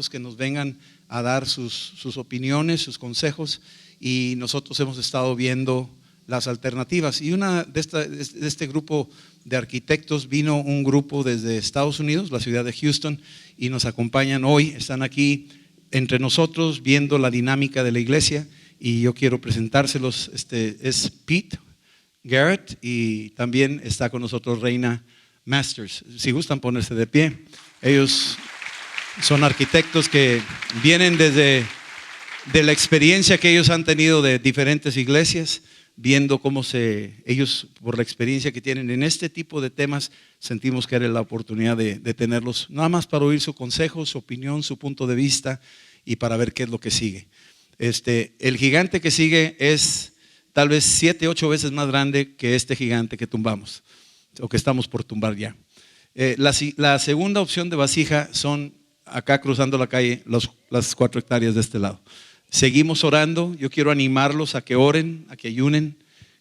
que nos vengan a dar sus opiniones, sus consejos, y nosotros hemos estado viendo las alternativas. Y de este grupo de arquitectos vino un grupo desde Estados Unidos, la ciudad de Houston, y nos acompañan hoy, están aquí entre nosotros viendo la dinámica de la iglesia, y yo quiero presentárselos. Es Pete Garrett, y también está con nosotros Reina Masters. Si gustan ponerse de pie. Ellos son arquitectos que vienen de la experiencia que ellos han tenido de diferentes iglesias, viendo cómo ellos, por la experiencia que tienen en este tipo de temas, sentimos que era la oportunidad de tenerlos, nada más para oír su consejo, su opinión, su punto de vista, y para ver qué es lo que sigue. El gigante que sigue es tal vez 7, 8 veces más grande que este gigante que tumbamos, o que estamos por tumbar ya. La segunda opción de vasija son acá cruzando la calle, las 4 hectáreas de este lado. Seguimos orando. Yo quiero animarlos a que oren, a que ayunen,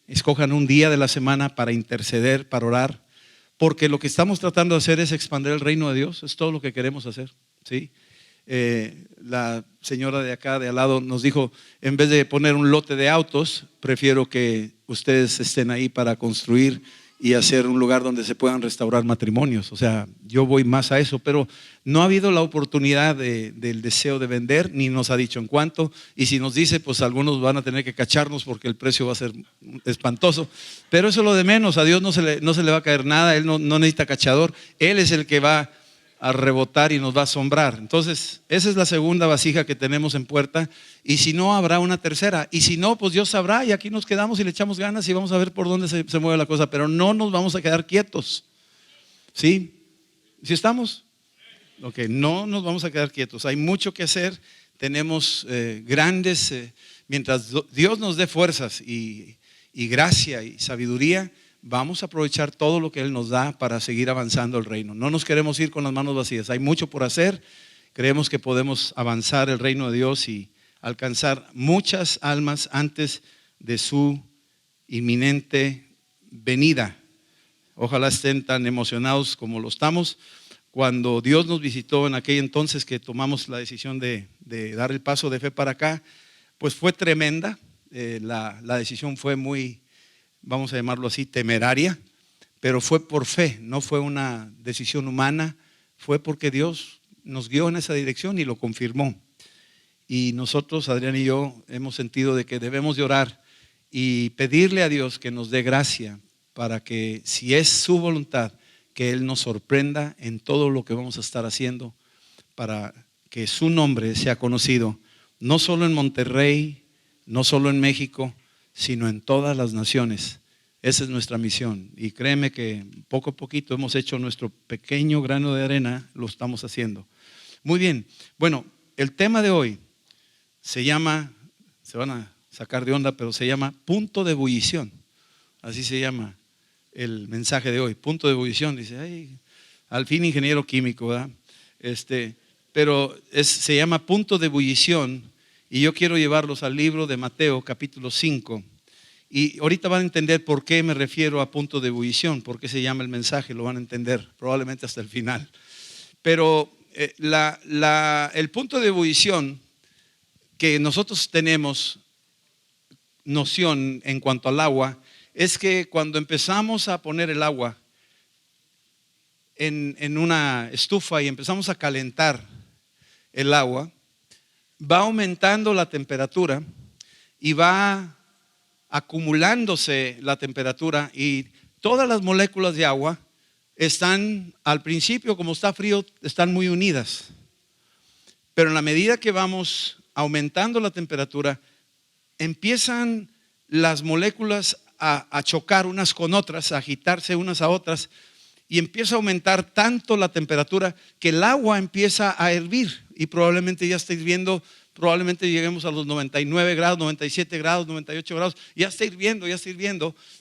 escojan un día de la semana para interceder, para orar, porque lo que estamos tratando de hacer es expandir el reino de Dios. Es todo lo que queremos hacer, ¿sí? La señora de acá de al lado nos dijo, en vez de poner un lote de autos, prefiero que ustedes estén ahí para construir y hacer un lugar donde se puedan restaurar matrimonios. O sea, yo voy más a eso, pero no ha habido la oportunidad del deseo de vender, ni nos ha dicho en cuánto, y si nos dice, pues algunos van a tener que cacharnos porque el precio va a ser espantoso, pero eso es lo de menos. A Dios no se le va a caer nada. Él no necesita cachador. Él es el que va a rebotar y nos va a asombrar. Entonces, esa es la segunda vasija que tenemos en puerta, y si no, habrá una tercera, y si no, pues Dios sabrá, y aquí nos quedamos y le echamos ganas y vamos a ver por dónde se mueve la cosa, pero no nos vamos a quedar quietos. ¿Sí? ¿Sí estamos? Ok, no nos vamos a quedar quietos. Hay mucho que hacer. Tenemos grandes, mientras Dios nos dé fuerzas y gracia y sabiduría, vamos a aprovechar todo lo que Él nos da para seguir avanzando el reino. No nos queremos ir con las manos vacías. Hay mucho por hacer. Creemos que podemos avanzar el reino de Dios y alcanzar muchas almas antes de su inminente venida. Ojalá estén tan emocionados como lo estamos. Cuando Dios nos visitó en aquel entonces que tomamos la decisión de dar el paso de fe para acá, pues fue tremenda. La decisión fue muy, vamos a llamarlo así, temeraria, pero fue por fe, no fue una decisión humana, fue porque Dios nos guió en esa dirección y lo confirmó. Y nosotros, Adrián y yo, hemos sentido de que debemos de orar y pedirle a Dios que nos dé gracia para que, si es su voluntad, que Él nos sorprenda en todo lo que vamos a estar haciendo, para que su nombre sea conocido, no solo en Monterrey, no solo en México, sino en todas las naciones. Esa es nuestra misión, y créeme que poco a poquito hemos hecho nuestro pequeño grano de arena, lo estamos haciendo. Muy bien, bueno, el tema de hoy se llama, se van a sacar de onda, pero se llama punto de ebullición. Así se llama el mensaje de hoy, punto de ebullición. Dice, ay, al fin ingeniero químico, ¿verdad? Pero se llama punto de ebullición, y yo quiero llevarlos al libro de Mateo capítulo 5. Y ahorita van a entender por qué me refiero a punto de ebullición, por qué se llama el mensaje, lo van a entender probablemente hasta el final. Pero el punto de ebullición que nosotros tenemos noción en cuanto al agua es que cuando empezamos a poner el agua en una estufa y empezamos a calentar el agua, va aumentando la temperatura y va acumulándose la temperatura, y todas las moléculas de agua están al principio, como está frío, están muy unidas, pero en la medida que vamos aumentando la temperatura, empiezan las moléculas a chocar unas con otras, a agitarse unas a otras, y empieza a aumentar tanto la temperatura que el agua empieza a hervir, y probablemente ya estáis viendo. Probablemente lleguemos a los 99 grados, 97 grados, 98 grados, ya está hirviendo,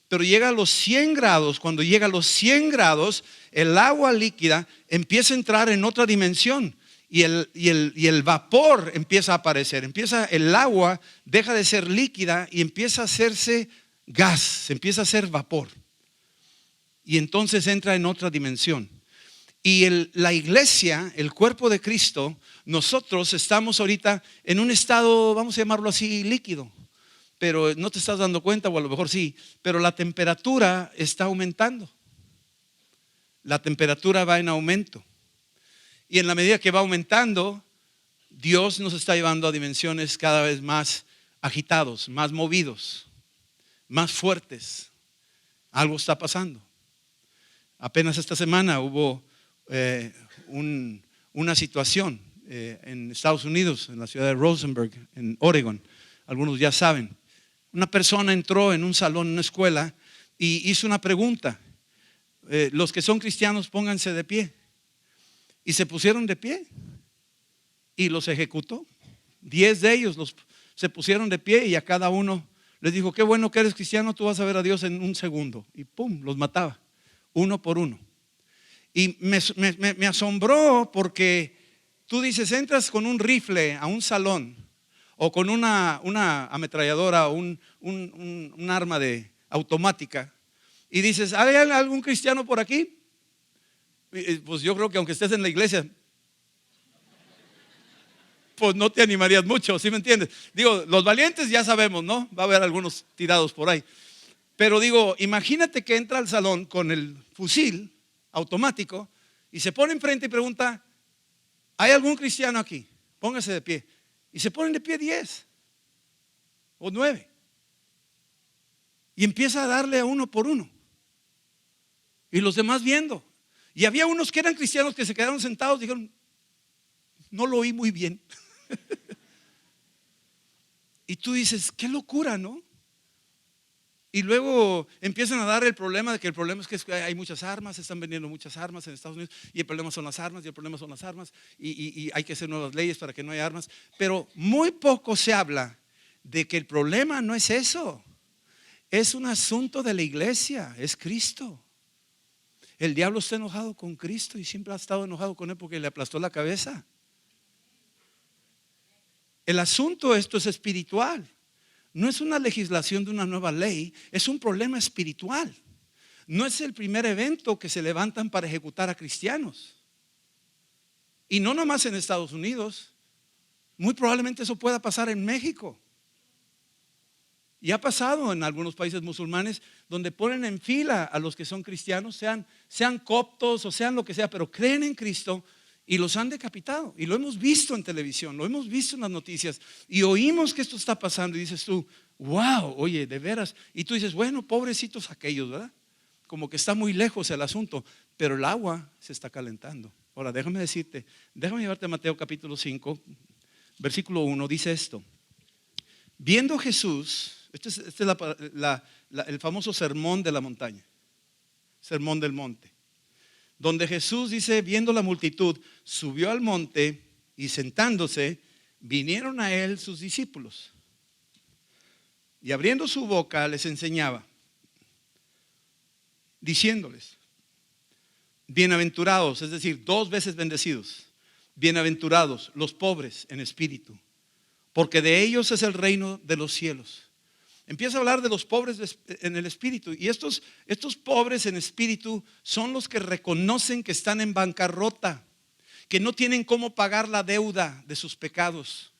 pero llega a los 100 grados. Cuando llega a los 100 grados, el agua líquida empieza a entrar en otra dimensión, y el vapor empieza a aparecer. El agua deja de ser líquida y empieza a hacerse gas, se empieza a hacer vapor, y entonces entra en otra dimensión. Y la iglesia, el cuerpo de Cristo, nosotros estamos ahorita en un estado, vamos a llamarlo así, líquido. Pero no te estás dando cuenta, o a lo mejor sí, pero la temperatura está aumentando. La temperatura va en aumento. Y en la medida que va aumentando, Dios nos está llevando a dimensiones cada vez más agitados, más movidos, más fuertes. Algo está pasando. Apenas esta semana hubo una situación en Estados Unidos, en la ciudad de Rosenberg, en Oregon. Algunos ya saben. Una persona entró en un salón, en una escuela, y hizo una pregunta. Los que son cristianos, pónganse de pie. Y se pusieron de pie y los ejecutó. 10 de ellos se pusieron de pie y a cada uno les dijo: qué bueno que eres cristiano, tú vas a ver a Dios en un segundo. Y pum, los mataba, uno por uno. Y me asombró porque tú dices, entras con un rifle a un salón o con una ametralladora o un arma automática y dices, ¿hay algún cristiano por aquí? Pues yo creo que aunque estés en la iglesia, pues no te animarías mucho, ¿sí me entiendes? Digo, los valientes ya sabemos, ¿no? Va a haber algunos tirados por ahí. Pero digo, imagínate que entra al salón con el fusil automático y se pone enfrente y pregunta, ¿hay algún cristiano aquí? Póngase de pie. Y se ponen de pie 10 o 9. Y empieza a darle a uno por uno. Y los demás viendo. Y había unos que eran cristianos que se quedaron sentados y dijeron, no lo oí muy bien. Y tú dices, qué locura, ¿no? Y luego empiezan a dar el problema de que el problema es que hay muchas armas, se están vendiendo muchas armas en Estados Unidos, y el problema son las armas, y el problema son las armas, y hay que hacer nuevas leyes para que no haya armas. Pero muy poco se habla de que el problema no es eso, es un asunto de la iglesia, es Cristo. El diablo está enojado con Cristo y siempre ha estado enojado con él porque le aplastó la cabeza. El asunto, esto es espiritual. No es una legislación de una nueva ley, es un problema espiritual. No es el primer evento que se levantan para ejecutar a cristianos. Y no nomás en Estados Unidos, muy probablemente eso pueda pasar en México. Y ha pasado en algunos países musulmanes donde ponen en fila a los que son cristianos, sean coptos o sean lo que sea, pero creen en Cristo. Y los han decapitado. Y lo hemos visto en televisión, lo hemos visto en las noticias. Y oímos que esto está pasando. Y dices tú, wow, oye, de veras. Y tú dices, bueno, pobrecitos aquellos, ¿verdad? Como que está muy lejos el asunto. Pero el agua se está calentando. Ahora, déjame llevarte a Mateo capítulo 5, versículo 1. Dice esto. Viendo Jesús, este es el famoso sermón de la montaña. Sermón del monte. Donde Jesús dice, viendo la multitud, subió al monte y sentándose, vinieron a él sus discípulos. Y abriendo su boca les enseñaba, diciéndoles, bienaventurados, es decir, 2 veces bendecidos, bienaventurados los pobres en espíritu, porque de ellos es el reino de los cielos. Empieza a hablar de los pobres en el espíritu. Y estos pobres en espíritu son los que reconocen que están en bancarrota, que no tienen cómo pagar la deuda de sus pecados,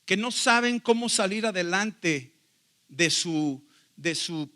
que no saben cómo salir adelante de su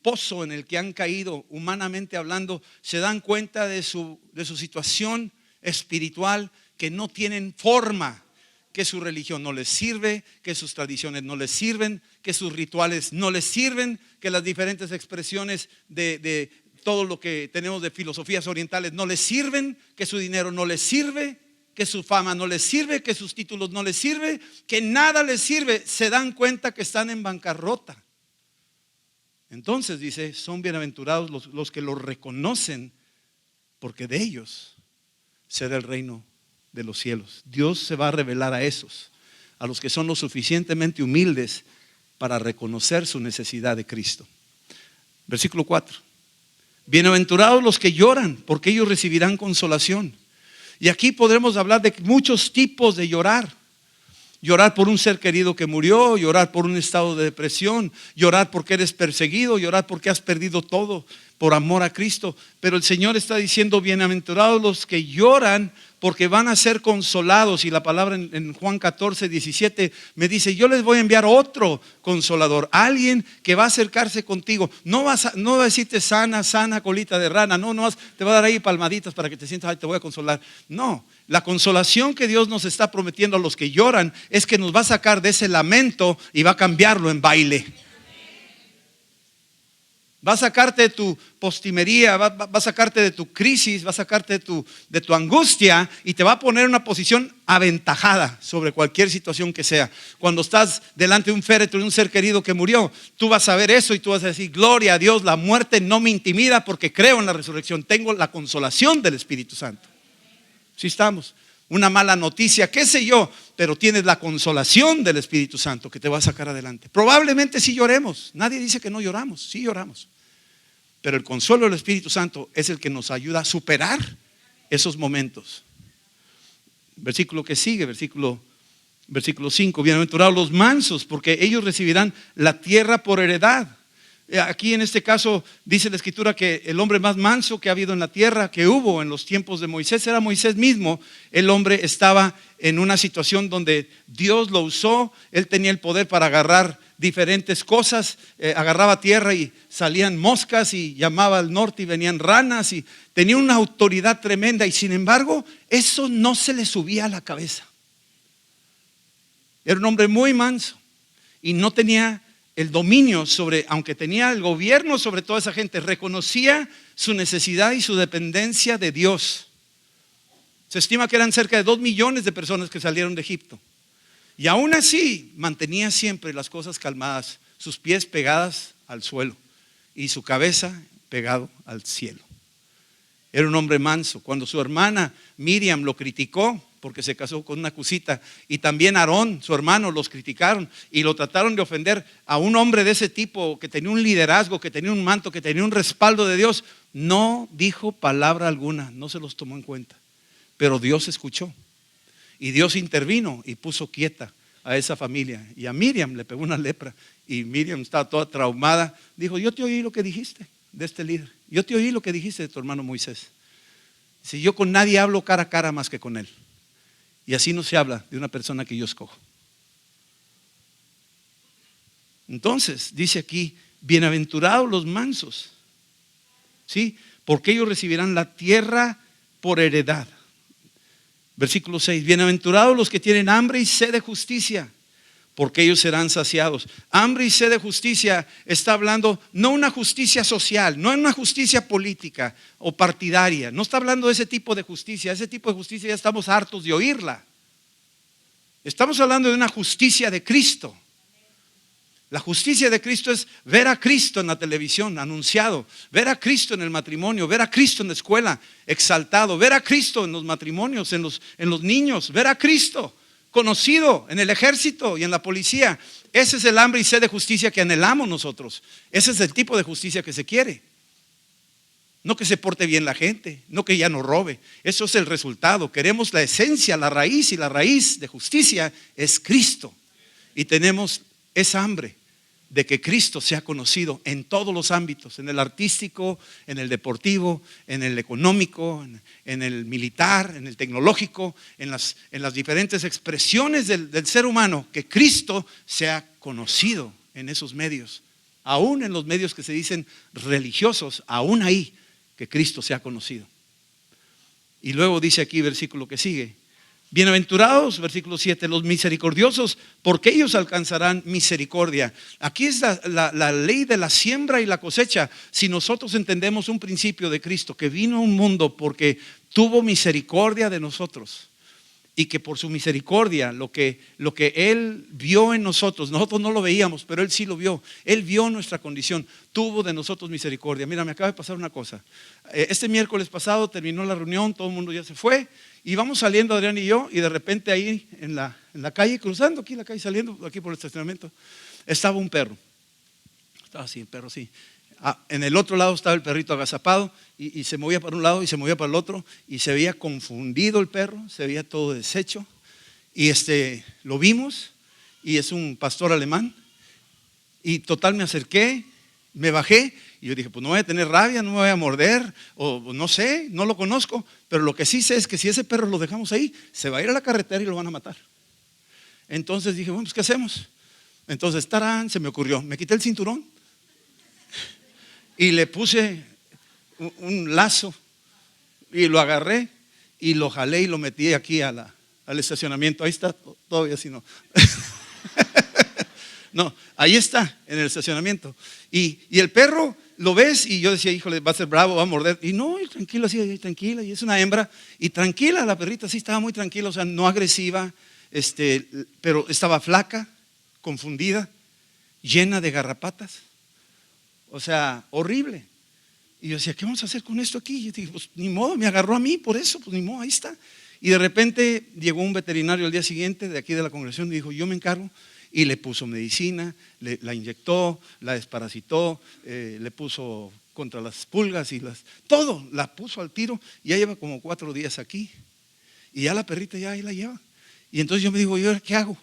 pozo en el que han caído, humanamente hablando. Se dan cuenta de su situación espiritual, que no tienen forma, que su religión no les sirve, que sus tradiciones no les sirven, que sus rituales no les sirven, que las diferentes expresiones de todo lo que tenemos de filosofías orientales no les sirven, que su dinero no les sirve, que su fama no les sirve, que sus títulos no les sirve, que nada les sirve. Se dan cuenta que están en bancarrota. Entonces dice, son bienaventurados los que lo reconocen, porque de ellos será el reino de los cielos. Dios se va a revelar a esos, a los que son lo suficientemente humildes para reconocer su necesidad de Cristo. Versículo 4. Bienaventurados los que lloran, porque ellos recibirán consolación. Y aquí podremos hablar de muchos tipos de llorar. Llorar por un ser querido que murió, llorar por un estado de depresión, llorar porque eres perseguido, llorar porque has perdido todo por amor a Cristo. Pero el Señor está diciendo, bienaventurados los que lloran porque van a ser consolados. Y la palabra en Juan 14, 17 me dice, yo les voy a enviar otro consolador, alguien que va a acercarse contigo. No va a decirte sana, sana, colita de rana. No, te va a dar ahí palmaditas para que te sientas, ay, te voy a consolar. No, la consolación que Dios nos está prometiendo a los que lloran es que nos va a sacar de ese lamento y va a cambiarlo en baile. Va a sacarte de tu postimería, va a sacarte de tu crisis, va a sacarte de tu angustia y te va a poner en una posición aventajada sobre cualquier situación que sea. Cuando estás delante de un féretro de un ser querido que murió, tú vas a ver eso y tú vas a decir, gloria a Dios, la muerte no me intimida porque creo en la resurrección, tengo la consolación del Espíritu Santo. Sí estamos. Una mala noticia, qué sé yo, pero tienes la consolación del Espíritu Santo que te va a sacar adelante. Probablemente sí lloremos, nadie dice que no lloramos, sí lloramos. Pero el consuelo del Espíritu Santo es el que nos ayuda a superar esos momentos. Versículo que sigue, versículo 5. Bienaventurados los mansos, porque ellos recibirán la tierra por heredad. Aquí en este caso dice la Escritura que el hombre más manso que ha habido en la tierra, que hubo en los tiempos de Moisés, era Moisés mismo. El hombre estaba en una situación donde Dios lo usó. Él tenía el poder para agarrar diferentes cosas, agarraba tierra y salían moscas, y llamaba al norte y venían ranas, y tenía una autoridad tremenda. Y sin embargo eso no se le subía a la cabeza. Era un hombre muy manso y no tenía el dominio sobre, aunque tenía el gobierno sobre toda esa gente, reconocía su necesidad y su dependencia de Dios. Se estima que eran cerca de 2 millones de personas que salieron de Egipto. Y aún así mantenía siempre las cosas calmadas, sus pies pegadas al suelo y su cabeza pegado al cielo. Era un hombre manso. Cuando su hermana Miriam lo criticó porque se casó con una cusita, y también Aarón, su hermano, los criticaron y lo trataron de ofender, a un hombre de ese tipo que tenía un liderazgo, que tenía un manto, que tenía un respaldo de Dios, no dijo palabra alguna, no se los tomó en cuenta. Pero Dios escuchó y Dios intervino y puso quieta a esa familia. Y a Miriam le pegó una lepra y Miriam estaba toda traumada. Dijo, yo te oí lo que dijiste de este líder, yo te oí lo que dijiste de tu hermano Moisés. Si yo con nadie hablo cara a cara más que con él. Y así no se habla de una persona que yo escojo. Entonces dice aquí, bienaventurados los mansos, ¿sí? Porque ellos recibirán la tierra por heredad. Versículo 6, bienaventurados los que tienen hambre y sed de justicia, porque ellos serán saciados. Hambre y sed de justicia está hablando no una justicia social, no una justicia política o partidaria. No está hablando de ese tipo de justicia. Ese tipo de justicia ya estamos hartos de oírla. Estamos hablando de una justicia de Cristo. La justicia de Cristo es ver a Cristo en la televisión anunciado, ver a Cristo en el matrimonio, ver a Cristo en la escuela exaltado, ver a Cristo en los matrimonios, en los niños, ver a Cristo conocido en el ejército y en la policía. Ese es el hambre y sed de justicia que anhelamos nosotros. Ese es el tipo de justicia que se quiere. No que se porte bien la gente, no que ya no robe. Eso es el resultado. Queremos la esencia, la raíz, y la raíz de justicia es Cristo. Y tenemos esa hambre de que Cristo sea conocido en todos los ámbitos, en el artístico, en el deportivo, en el económico, en el militar, en el tecnológico, en las diferentes expresiones del ser humano, que Cristo sea conocido en esos medios, aún en los medios que se dicen religiosos, aún ahí que Cristo sea conocido. Y luego dice aquí, versículo que sigue, bienaventurados, versículo 7, los misericordiosos, porque ellos alcanzarán misericordia. Aquí es la ley de la siembra y la cosecha. Si nosotros entendemos un principio de Cristo, que vino a un mundo porque tuvo misericordia de nosotros, y que por su misericordia lo que Él vio en nosotros no lo veíamos, pero Él sí lo vio. Él vio nuestra condición, tuvo de nosotros misericordia. Mira, me acaba de pasar una cosa. Este miércoles pasado terminó la reunión, todo el mundo ya se fue, y vamos saliendo Adrián y yo, y de repente ahí en la calle, cruzando aquí la calle, saliendo aquí por el estacionamiento, estaba un perro. Estaba así, el perro así. En el otro lado estaba el perrito agazapado, y se movía para un lado y se movía para el otro, y se veía confundido el perro, se veía todo deshecho. Y lo vimos, y es un pastor alemán. Y total, me acerqué, me bajé, y yo dije, pues no voy a tener rabia, no me voy a morder, o no sé, no lo conozco. Pero lo que sí sé es que si ese perro lo dejamos ahí, se va a ir a la carretera y lo van a matar. Entonces dije, bueno, pues ¿qué hacemos? Entonces, tarán, se me ocurrió, me quité el cinturón y le puse un lazo y lo agarré y lo jalé y lo metí aquí al estacionamiento. Ahí está, todavía si no. No, ahí está, en el estacionamiento. Y el perro lo ves y yo decía, híjole, va a ser bravo, va a morder. Y no, y tranquilo, así, tranquila. Y es una hembra. Y tranquila, la perrita sí estaba muy tranquila, o sea, no agresiva, pero estaba flaca, confundida, llena de garrapatas. O sea, horrible. Y yo decía, ¿qué vamos a hacer con esto aquí? Y yo dije, pues ni modo, me agarró a mí por eso, pues ni modo, ahí está. Y de repente llegó un veterinario al día siguiente de aquí de la congregación y dijo, yo me encargo. Y le puso medicina, la inyectó, la desparasitó, le puso contra las pulgas y todo, la puso al tiro. Y ya lleva como 4 días aquí. Y ya la perrita ya ahí la lleva. Y entonces yo me digo, ¿yo qué hago?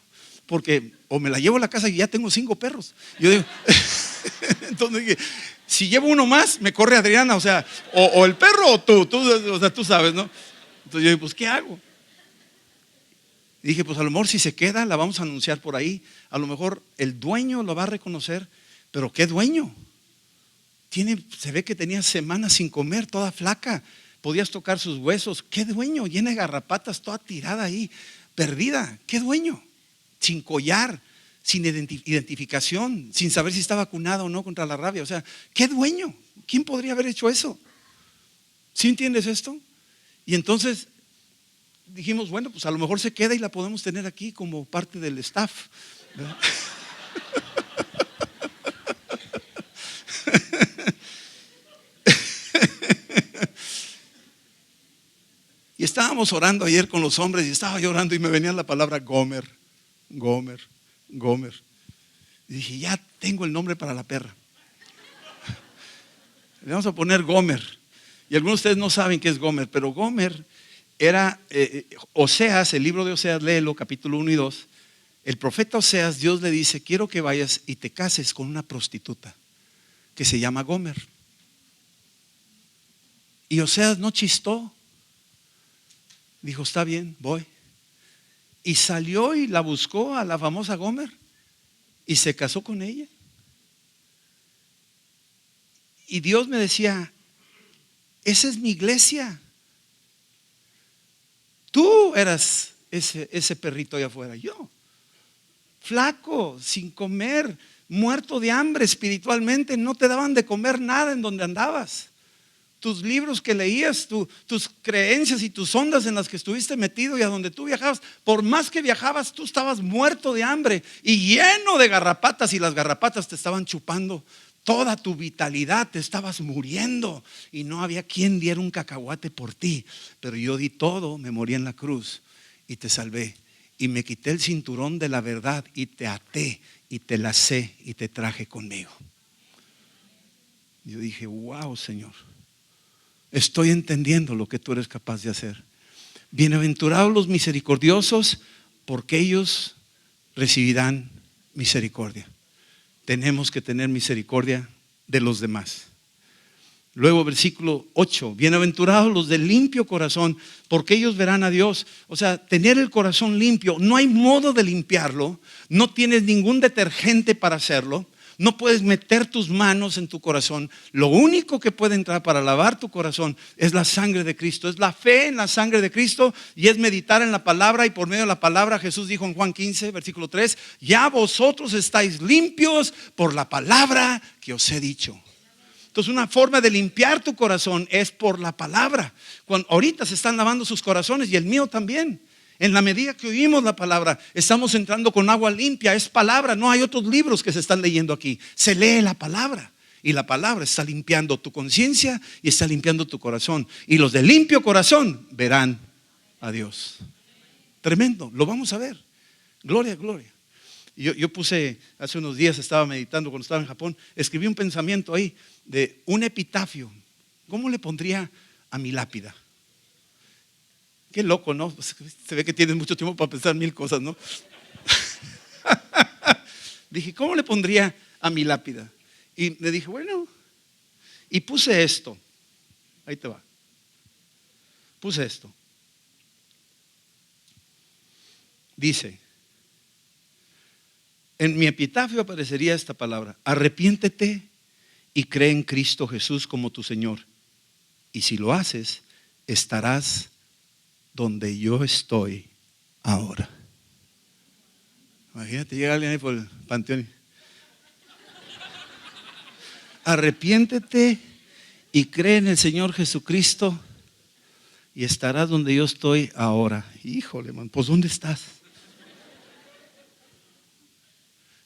Porque o me la llevo a la casa y ya tengo 5 perros. Yo digo, entonces dije, si llevo uno más, me corre Adriana, o sea, o el perro o tú, o sea, tú sabes, ¿no? Entonces yo digo, pues ¿qué hago? Y dije, pues a lo mejor si se queda, la vamos a anunciar por ahí. A lo mejor el dueño lo va a reconocer, pero ¿qué dueño? Se ve que tenía semanas sin comer, toda flaca. Podías tocar sus huesos. ¿Qué dueño? Llena de garrapatas, toda tirada ahí, perdida. ¿Qué dueño? Sin collar, sin identificación, sin saber si está vacunada o no contra la rabia. O sea, ¿qué dueño? ¿Quién podría haber hecho eso? ¿Sí entiendes esto? Y entonces dijimos, bueno, pues a lo mejor se queda y la podemos tener aquí como parte del staff, ¿verdad? Y estábamos orando ayer con los hombres y estaba llorando y me venía la palabra Gomer, Gomer, Gomer. Y dije, ya tengo el nombre para la perra. Le vamos a poner Gomer. Y algunos de ustedes no saben qué es Gomer, pero Gomer era Oseas, el libro de Oseas, léelo, capítulo 1 y 2. El profeta Oseas, Dios le dice, quiero que vayas y te cases con una prostituta que se llama Gomer. Y Oseas no chistó. Dijo, está bien, voy. Y salió y la buscó a la famosa Gomer y se casó con ella. Y Dios me decía, esa es mi iglesia. Tú eras ese perrito allá afuera, yo. Flaco, sin comer, muerto de hambre espiritualmente, no te daban de comer nada en donde andabas. Tus libros que leías, tus creencias y tus ondas en las que estuviste metido y a donde tú viajabas, por más que viajabas, tú estabas muerto de hambre y lleno de garrapatas, y las garrapatas te estaban chupando toda tu vitalidad, te estabas muriendo y no había quien diera un cacahuate por ti. Pero yo di todo, me morí en la cruz y te salvé. Y me quité el cinturón de la verdad y te até y te lacé y te traje conmigo. Yo dije, wow, Señor, estoy entendiendo lo que tú eres capaz de hacer. Bienaventurados los misericordiosos, porque ellos recibirán misericordia. Tenemos que tener misericordia de los demás. Luego versículo 8, bienaventurados los de limpio corazón, porque ellos verán a Dios. O sea, tener el corazón limpio, no hay modo de limpiarlo, no tienes ningún detergente para hacerlo, no puedes meter tus manos en tu corazón. Lo único que puede entrar para lavar tu corazón es la sangre de Cristo, es la fe en la sangre de Cristo y es meditar en la palabra. Y por medio de la palabra Jesús dijo en Juan 15, versículo 3, ya vosotros estáis limpios por la palabra que os he dicho. Entonces una forma de limpiar tu corazón es por la palabra. Ahorita se están lavando sus corazones y el mío también. En la medida que oímos la palabra, estamos entrando con agua limpia. Es palabra, no hay otros libros que se están leyendo aquí. Se lee la palabra y la palabra está limpiando tu conciencia y está limpiando tu corazón. Y los de limpio corazón verán a Dios. Tremendo, lo vamos a ver. Gloria, gloria. Yo puse, hace unos días estaba meditando cuando estaba en Japón, escribí un pensamiento ahí de un epitafio. ¿Cómo le pondría a mi lápida? Qué loco, ¿no? Pues, se ve que tienes mucho tiempo para pensar mil cosas, ¿no? Dije, ¿cómo le pondría a mi lápida? Y le dije, bueno, y puse esto. Ahí te va. Puse esto. Dice, en mi epitafio aparecería esta palabra: arrepiéntete y cree en Cristo Jesús como tu Señor. Y si lo haces, estarás donde yo estoy ahora. Imagínate, llega alguien ahí por el panteón. Arrepiéntete y cree en el Señor Jesucristo y estarás donde yo estoy ahora. Híjole, man, pues ¿dónde estás?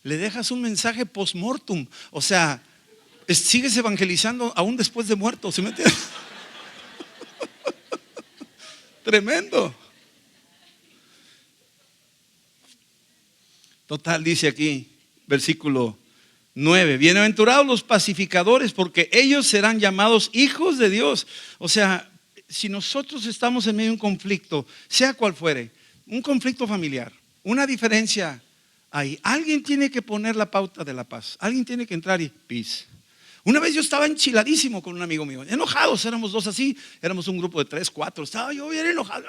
Le dejas un mensaje post-mortem. O sea, sigues evangelizando aún después de muerto. ¿Sí me entiendes? Tremendo. Total, dice aquí, versículo 9: bienaventurados los pacificadores, porque ellos serán llamados hijos de Dios. O sea, si nosotros estamos en medio de un conflicto, sea cual fuere, un conflicto familiar, una diferencia ahí, alguien tiene que poner la pauta de la paz. Alguien tiene que entrar y peace. Una vez yo estaba enchiladísimo con un amigo mío, enojados, éramos dos así, éramos un grupo de 3, 4, estaba yo bien enojado,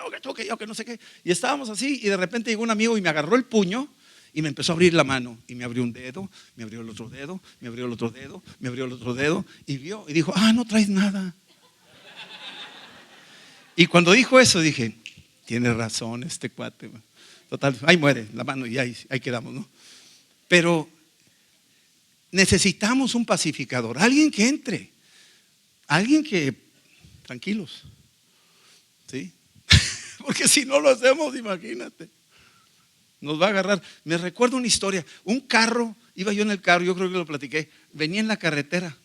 que no sé qué, y estábamos así, y de repente llegó un amigo y me agarró el puño y me empezó a abrir la mano, y me abrió un dedo, me abrió el otro dedo, me abrió el otro dedo, me abrió el otro dedo, y vio y dijo, no traes nada. Y cuando dijo eso dije, tiene razón este cuate. Total, ahí muere la mano y ahí quedamos, ¿no? Pero necesitamos un pacificador, alguien que entre, alguien que, tranquilos, ¿sí? Porque si no lo hacemos, imagínate, nos va a agarrar. Me recuerdo una historia, un carro, iba yo en el carro, yo creo que lo platiqué, venía en la carretera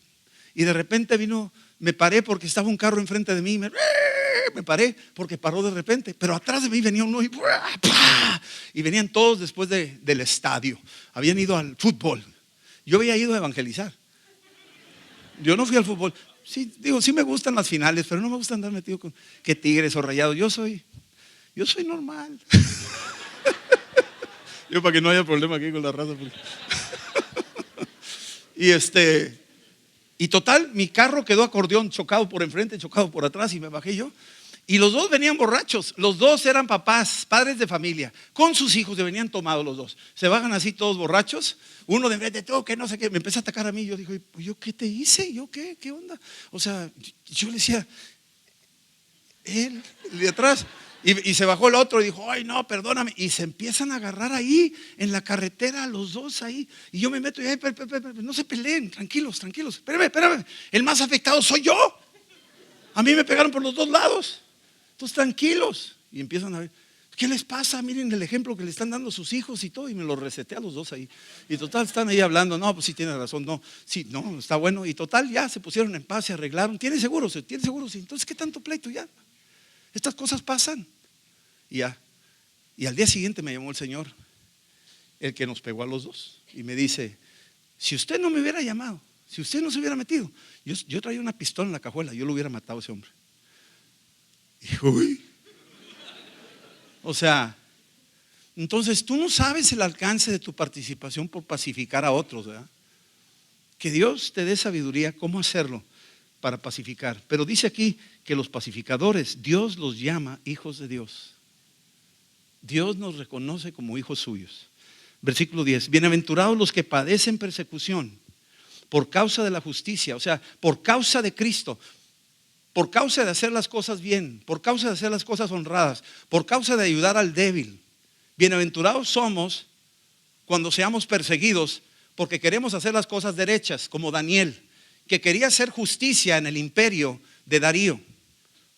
y de repente vino, me paré porque estaba un carro enfrente de mí, me paré porque paró de repente, pero atrás de mí venía uno y venían todos después del estadio, habían ido al fútbol. Yo había ido a evangelizar. Yo no fui al fútbol. Sí, digo, sí me gustan las finales, pero no me gusta andar metido con que Tigres o Rayados. Yo soy normal. Yo para que no haya problema aquí con la raza. Y total, mi carro quedó acordeón, chocado por enfrente, chocado por atrás, y me bajé yo. Y los dos venían borrachos, los dos eran papás, padres de familia, con sus hijos, venían tomados los dos. Se bajan así todos borrachos, uno de enfrente, todo que no sé qué, me empezó a atacar a mí. Yo dije, ¿yo qué te hice? ¿Yo qué? ¿Qué onda? O sea, yo le decía, él, el de atrás. Y se bajó el otro y dijo, ay no, perdóname. Y se empiezan a agarrar ahí en la carretera, los dos ahí. Y yo me meto y no se peleen, tranquilos, espérame. El más afectado soy yo. A mí me pegaron por los dos lados. Entonces tranquilos. Y empiezan a ver, ¿qué les pasa? Miren el ejemplo que le están dando sus hijos y todo. Y me lo reseté a los dos ahí. Y total están ahí hablando, no, pues sí tiene razón, no, sí, no, está bueno. Y total ya se pusieron en paz, se arreglaron. ¿Tiene seguro? Sí. Entonces, ¿qué tanto pleito ya? Estas cosas pasan. Y al día siguiente me llamó el Señor, el que nos pegó a los dos, y me dice, si usted no me hubiera llamado, si usted no se hubiera metido, yo traía una pistola en la cajuela, yo lo hubiera matado a ese hombre. Y uy. O sea, entonces tú no sabes el alcance de tu participación por pacificar a otros, ¿verdad? Que Dios te dé sabiduría cómo hacerlo para pacificar. Pero dice aquí que los pacificadores, Dios los llama hijos de Dios. Dios nos reconoce como hijos suyos. Versículo 10: bienaventurados los que padecen persecución por causa de la justicia, o sea, por causa de Cristo, por causa de hacer las cosas bien, por causa de hacer las cosas honradas, por causa de ayudar al débil. Bienaventurados somos cuando seamos perseguidos porque queremos hacer las cosas derechas, como Daniel, que quería hacer justicia en el imperio de Darío.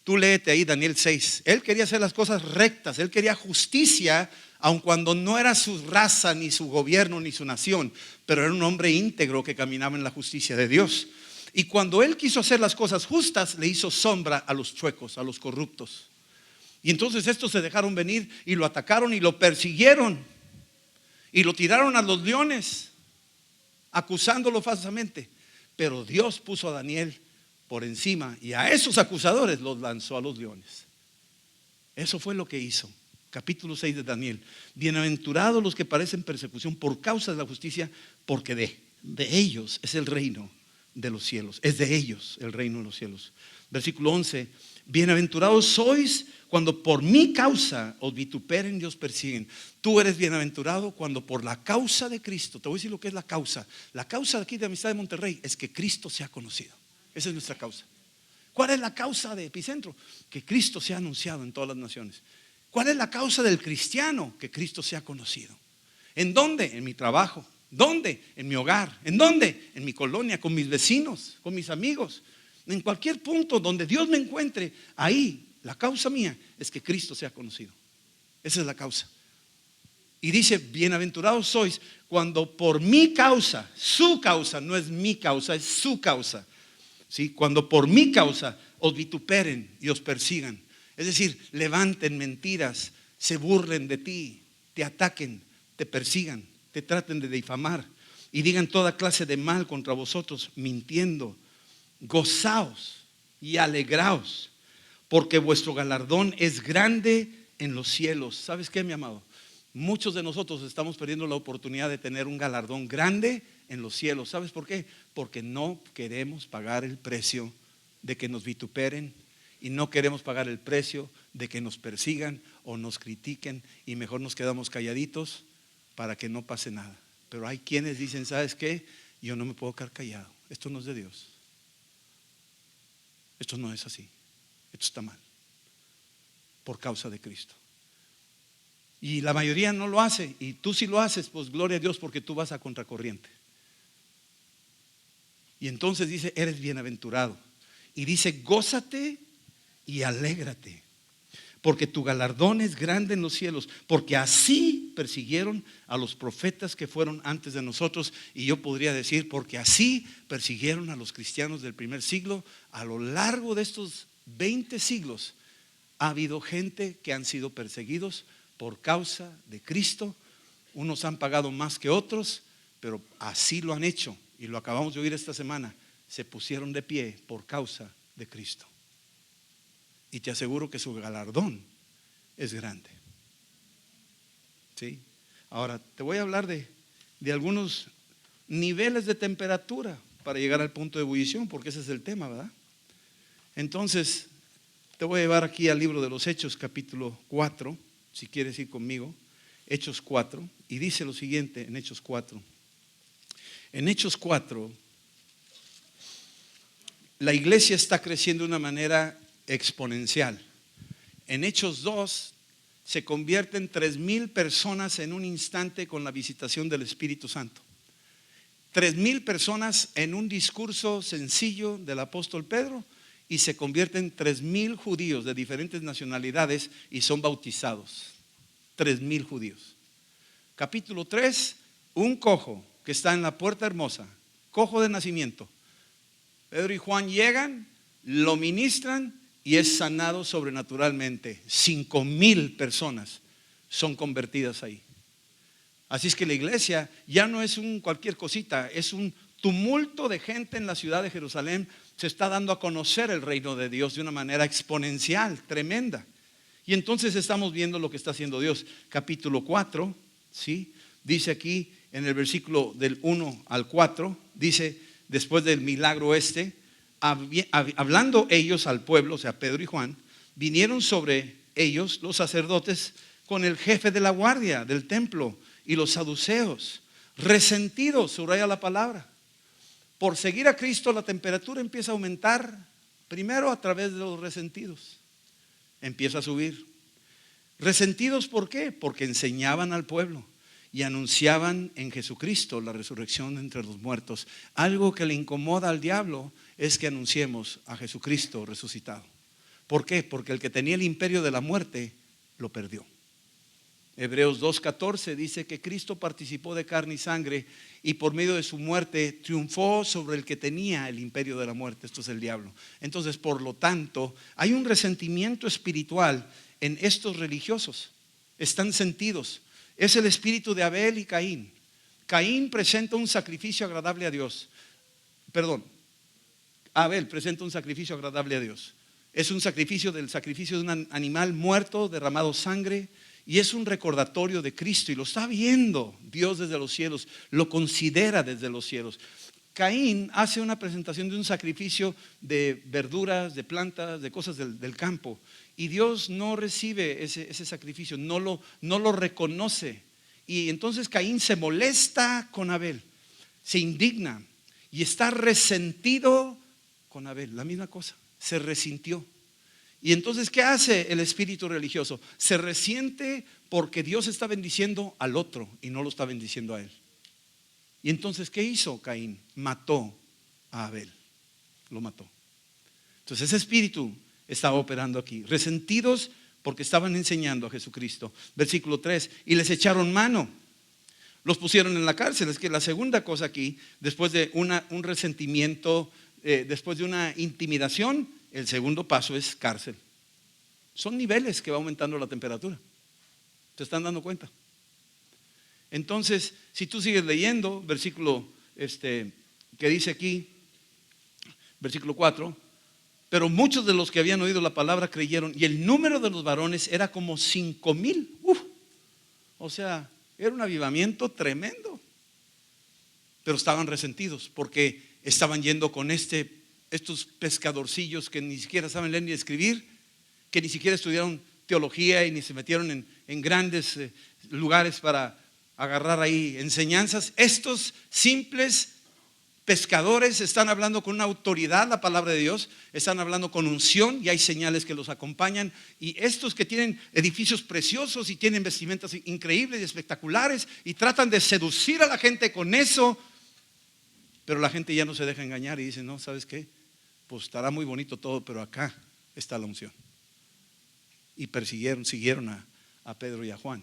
Tú léete ahí Daniel 6. Él quería hacer las cosas rectas, él quería justicia, aun cuando no era su raza, ni su gobierno, ni su nación, pero era un hombre íntegro que caminaba en la justicia de Dios. Y cuando él quiso hacer las cosas justas, le hizo sombra a los chuecos, a los corruptos. Y entonces estos se dejaron venir y lo atacaron y lo persiguieron y lo tiraron a los leones, acusándolo falsamente. Pero Dios puso a Daniel por encima y a esos acusadores los lanzó a los leones. Eso fue lo que hizo. Capítulo 6 de Daniel. Bienaventurados los que padecen persecución por causa de la justicia, porque de ellos es el reino de los cielos. Es de ellos el reino de los cielos. Versículo 11. Bienaventurados sois cuando por mi causa os vituperen y os persiguen. Tú eres bienaventurado cuando por la causa de Cristo. Te voy a decir lo que es la causa. La causa de aquí de Amistad de Monterrey es que Cristo sea conocido. Esa es nuestra causa. ¿Cuál es la causa de Epicentro? Que Cristo sea anunciado en todas las naciones. ¿Cuál es la causa del cristiano? Que Cristo sea conocido. ¿En dónde? En mi trabajo. ¿Dónde? En mi hogar. ¿En dónde? En mi colonia, con mis vecinos, con mis amigos. En cualquier punto donde Dios me encuentre, ahí la causa mía es que Cristo sea conocido. Esa es la causa. Y dice, bienaventurados sois cuando por mi causa, su causa, no es mi causa, es su causa. ¿Sí? Cuando por mi causa os vituperen y os persigan. Es decir, levanten mentiras, se burlen de ti, te ataquen, te persigan, te traten de difamar y digan toda clase de mal contra vosotros, mintiendo. Gozaos y alegraos, porque vuestro galardón es grande en los cielos. ¿Sabes qué, mi amado? Muchos de nosotros estamos perdiendo la oportunidad de tener un galardón grande en los cielos. ¿Sabes por qué? Porque no queremos pagar el precio de que nos vituperen y no queremos pagar el precio de que nos persigan o nos critiquen y mejor nos quedamos calladitos para que no pase nada. Pero hay quienes dicen, ¿sabes qué? Yo no me puedo quedar callado. Esto no es de Dios. Esto no es así. Esto está mal. Por causa de Cristo. Y la mayoría no lo hace. Y tú si lo haces, pues gloria a Dios, porque tú vas a contracorriente. Y entonces dice, eres bienaventurado. Y dice, gózate y alégrate, porque tu galardón es grande en los cielos, porque así persiguieron a los profetas que fueron antes de nosotros. Y yo podría decir, porque así persiguieron a los cristianos del primer siglo. A lo largo de estos 20 siglos ha habido gente que han sido perseguidos por causa de Cristo. Unos han pagado más que otros, pero así lo han hecho. Y lo acabamos de oír esta semana. Se pusieron de pie por causa de Cristo. Y te aseguro que su galardón es grande. ¿Sí? Ahora, te voy a hablar de algunos niveles de temperatura para llegar al punto de ebullición, porque ese es el tema, ¿verdad? Entonces, te voy a llevar aquí al libro de los Hechos, capítulo 4, si quieres ir conmigo. Hechos 4, y dice lo siguiente en Hechos 4. En Hechos 4, la iglesia está creciendo de una manera exponencial. En Hechos 2 se convierten 3,000 personas en un instante con la visitación del Espíritu Santo. 3,000 personas en un discurso sencillo del apóstol Pedro, y se convierten 3,000 judíos de diferentes nacionalidades y son bautizados. 3,000 judíos. Capítulo 3, un cojo que está en la puerta hermosa, cojo de nacimiento. Pedro y Juan llegan, lo ministran y es sanado sobrenaturalmente. 5,000 personas son convertidas ahí. Así es que la iglesia ya no es cualquier cosita, es un tumulto de gente en la ciudad de Jerusalén. Se está dando a conocer el reino de Dios de una manera exponencial, tremenda. Y entonces estamos viendo lo que está haciendo Dios. Capítulo 4, ¿sí? Dice aquí en el versículo del 1 al 4, dice, después del milagro hablando ellos al pueblo, o sea, Pedro y Juan, vinieron sobre ellos los sacerdotes con el jefe de la guardia del templo y los saduceos, resentidos, subraya la palabra. Por seguir a Cristo la temperatura empieza a aumentar, primero a través de los resentidos, empieza a subir. Resentidos, ¿por qué? Porque enseñaban al pueblo y anunciaban en Jesucristo la resurrección entre los muertos. Algo que le incomoda al diablo es que anunciemos a Jesucristo resucitado. ¿Por qué? Porque el que tenía el imperio de la muerte lo perdió. Hebreos 2:14 dice que Cristo participó de carne y sangre y por medio de su muerte triunfó sobre el que tenía el imperio de la muerte. Esto es el diablo. Entonces, por lo tanto, hay un resentimiento espiritual en estos religiosos. Están sentidos. Es el espíritu de Abel y Caín. Caín presenta un sacrificio agradable a Dios. Abel presenta un sacrificio agradable a Dios. Es un sacrificio del sacrificio de un animal muerto, derramado sangre, y es un recordatorio de Cristo. Y lo está viendo Dios desde los cielos, lo considera desde los cielos. Caín hace una presentación de un sacrificio de verduras, de plantas, de cosas del campo. Y Dios no recibe ese sacrificio, no lo reconoce. Y entonces Caín se molesta con Abel, se indigna y está resentido con Abel. La misma cosa, se resintió. Y entonces, ¿qué hace el espíritu religioso? Se resiente porque Dios está bendiciendo al otro y no lo está bendiciendo a él. Y entonces, ¿qué hizo Caín? Mató a Abel, lo mató. Entonces ese espíritu estaba operando aquí, resentidos porque estaban enseñando a Jesucristo. Versículo 3, y les echaron mano, los pusieron en la cárcel. Es que la segunda cosa aquí, después de un resentimiento, después de una intimidación, el segundo paso es cárcel. Son niveles que va aumentando la temperatura. ¿Se están dando cuenta? Entonces, si tú sigues leyendo, versículo que dice aquí, versículo 4, pero muchos de los que habían oído la palabra creyeron, y el número de los varones era como 5,000. O sea, era un avivamiento tremendo. Pero estaban resentidos porque estaban yendo con estos pescadorcillos que ni siquiera saben leer ni escribir, que ni siquiera estudiaron teología y ni se metieron en grandes lugares para agarrar ahí enseñanzas. Estos simples pescadores están hablando con una autoridad la palabra de Dios, están hablando con unción y hay señales que los acompañan. Y estos que tienen edificios preciosos y tienen vestimentas increíbles y espectaculares y tratan de seducir a la gente con eso, pero la gente ya no se deja engañar y dice, no, ¿sabes qué? Pues estará muy bonito todo, pero acá está la unción. Y siguieron a Pedro y a Juan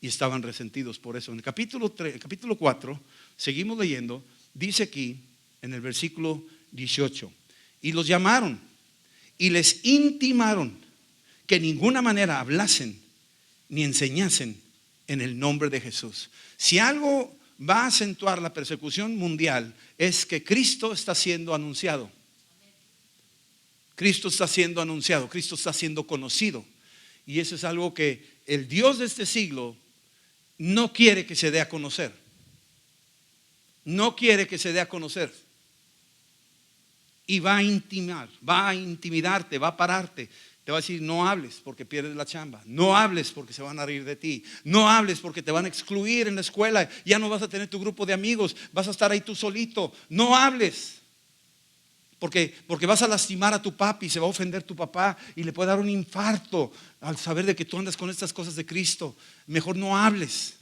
y estaban resentidos por eso. En el capítulo 4, seguimos leyendo, dice aquí en el versículo 18, y los llamaron y les intimaron que en ninguna manera hablasen ni enseñasen en el nombre de Jesús. Si algo va a acentuar la persecución mundial es que Cristo está siendo anunciado. Cristo está siendo anunciado, Cristo está siendo conocido. Y eso es algo que el Dios de este siglo no quiere que se dé a conocer. No quiere que se dé a conocer. Y va a intimidarte, va a pararte. Te va a decir, no hables porque pierdes la chamba. No hables porque se van a reír de ti. No hables porque te van a excluir en la escuela. Ya no vas a tener tu grupo de amigos. Vas a estar ahí tú solito. No hables. Porque vas a lastimar a tu papi, se va a ofender tu papá y le puede dar un infarto al saber de que tú andas con estas cosas de Cristo. Mejor no hables.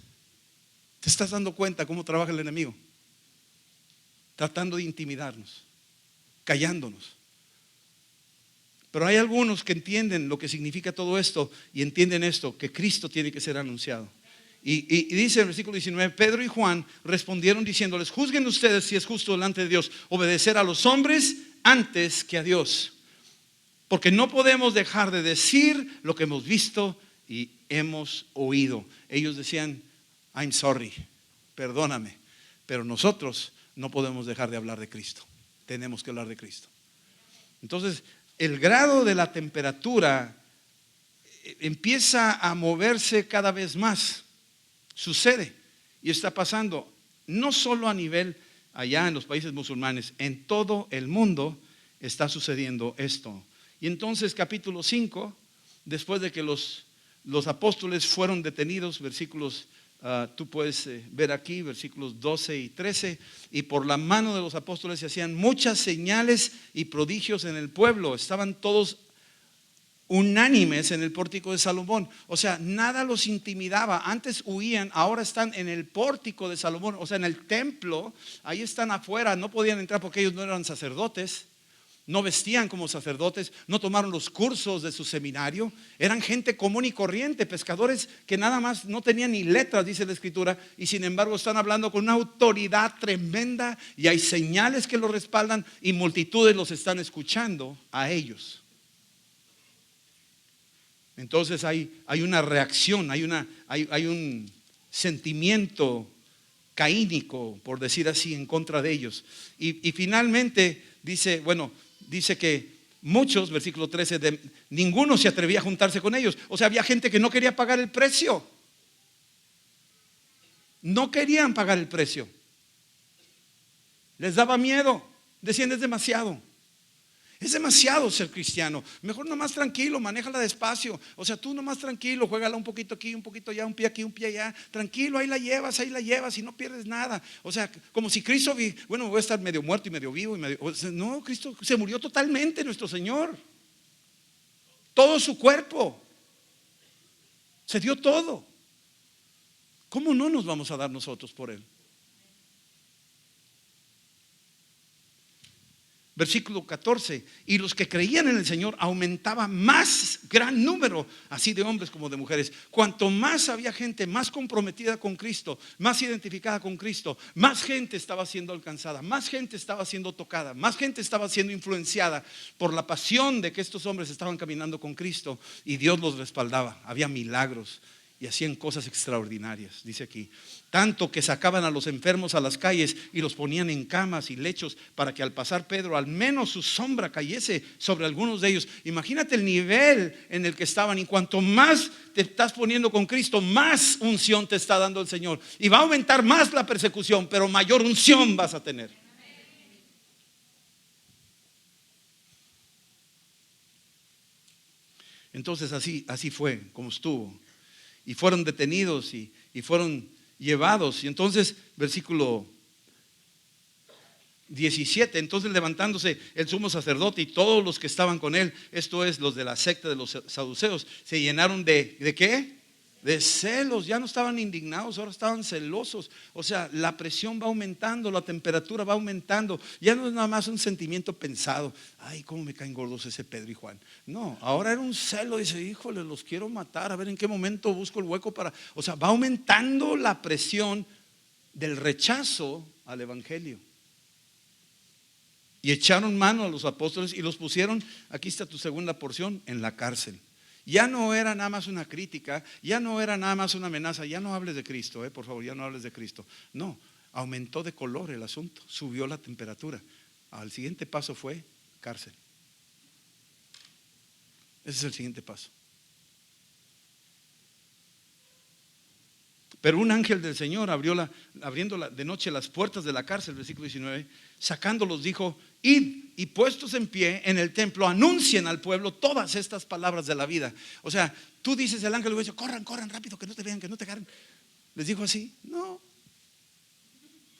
¿Te estás dando cuenta cómo trabaja el enemigo? Tratando de intimidarnos, callándonos. Pero hay algunos que entienden lo que significa todo esto y entienden esto, que Cristo tiene que ser anunciado. Y dice en el versículo 19, Pedro y Juan respondieron diciéndoles, juzguen ustedes si es justo delante de Dios obedecer a los hombres antes que a Dios, porque no podemos dejar de decir lo que hemos visto y hemos oído. Ellos decían, I'm sorry, perdóname, pero nosotros no podemos dejar de hablar de Cristo, tenemos que hablar de Cristo. Entonces el grado de la temperatura empieza a moverse cada vez más. Sucede y está pasando no solo a nivel allá en los países musulmanes, en todo el mundo está sucediendo esto. Y entonces capítulo 5, después de que los apóstoles fueron detenidos, versículos, tú puedes ver aquí, versículos 12 y 13, y por la mano de los apóstoles se hacían muchas señales y prodigios en el pueblo. Estaban todos unánimes en el pórtico de Salomón. O sea, nada los intimidaba. Antes huían, ahora están en el pórtico de Salomón, o sea, en el templo. Ahí están afuera, no podían entrar porque ellos no eran sacerdotes, no vestían como sacerdotes, no tomaron los cursos de su seminario. Eran gente común y corriente, pescadores que nada más no tenían ni letras, dice la escritura, y sin embargo están hablando con una autoridad tremenda y hay señales que los respaldan y multitudes los están escuchando a ellos. Entonces hay una reacción, hay un sentimiento caínico, por decir así, en contra de ellos. Y finalmente dice que muchos, versículo 13, ninguno se atrevía a juntarse con ellos. O sea, había gente que no quería pagar el precio. No querían pagar el precio. Les daba miedo. Decían, es demasiado. Es demasiado ser cristiano. Mejor nomás tranquilo, manéjala despacio. O sea, tú nomás tranquilo, juégala un poquito aquí, un poquito allá, un pie aquí, un pie allá. Tranquilo, ahí la llevas y no pierdes nada. O sea, como si Cristo, bueno, voy a estar medio muerto y medio vivo. No, Cristo se murió totalmente, nuestro Señor. Todo su cuerpo. Se dio todo. ¿Cómo no nos vamos a dar nosotros por Él? Versículo 14, y los que creían en el Señor aumentaba más gran número, así de hombres como de mujeres. Cuanto más había gente más comprometida con Cristo, más identificada con Cristo, más gente estaba siendo alcanzada, más gente estaba siendo tocada, más gente estaba siendo influenciada por la pasión de que estos hombres estaban caminando con Cristo, y Dios los respaldaba. Había milagros y hacían cosas extraordinarias, dice aquí. Tanto que sacaban a los enfermos a las calles y los ponían en camas y lechos para que al pasar Pedro al menos su sombra cayese sobre algunos de ellos. Imagínate el nivel en el que estaban. Y cuanto más te estás poniendo con Cristo, más unción te está dando el Señor. Y va a aumentar más la persecución, pero mayor unción vas a tener. Entonces así fue como estuvo. Y fueron detenidos y fueron llevados. Y entonces, versículo 17, entonces levantándose el sumo sacerdote y todos los que estaban con él, esto es, los de la secta de los saduceos, se llenaron ¿de qué? De celos. Ya no estaban indignados, ahora estaban celosos. O sea, la presión va aumentando, la temperatura va aumentando. Ya no es nada más un sentimiento pensado, ay, cómo me caen gordos ese Pedro y Juan. No, ahora era un celo. Dice, híjole, los quiero matar, a ver en qué momento busco el hueco para. O sea, va aumentando la presión del rechazo al evangelio. Y echaron mano a los apóstoles y los pusieron, aquí está tu segunda porción, en la cárcel. Ya no era nada más una crítica, ya no era nada más una amenaza. Ya no hables de Cristo, por favor, ya no hables de Cristo. No, aumentó de color el asunto, subió la temperatura. Al siguiente paso fue cárcel. Ese es el siguiente paso. Pero un ángel del Señor abriendo de noche las puertas de la cárcel, versículo 19, sacándolos dijo, id y puestos en pie en el templo, anuncien al pueblo todas estas palabras de la vida. O sea, tú dices, el ángel le dice, corran rápido, que no te vean, que no te agarren. ¿Les dijo así? No.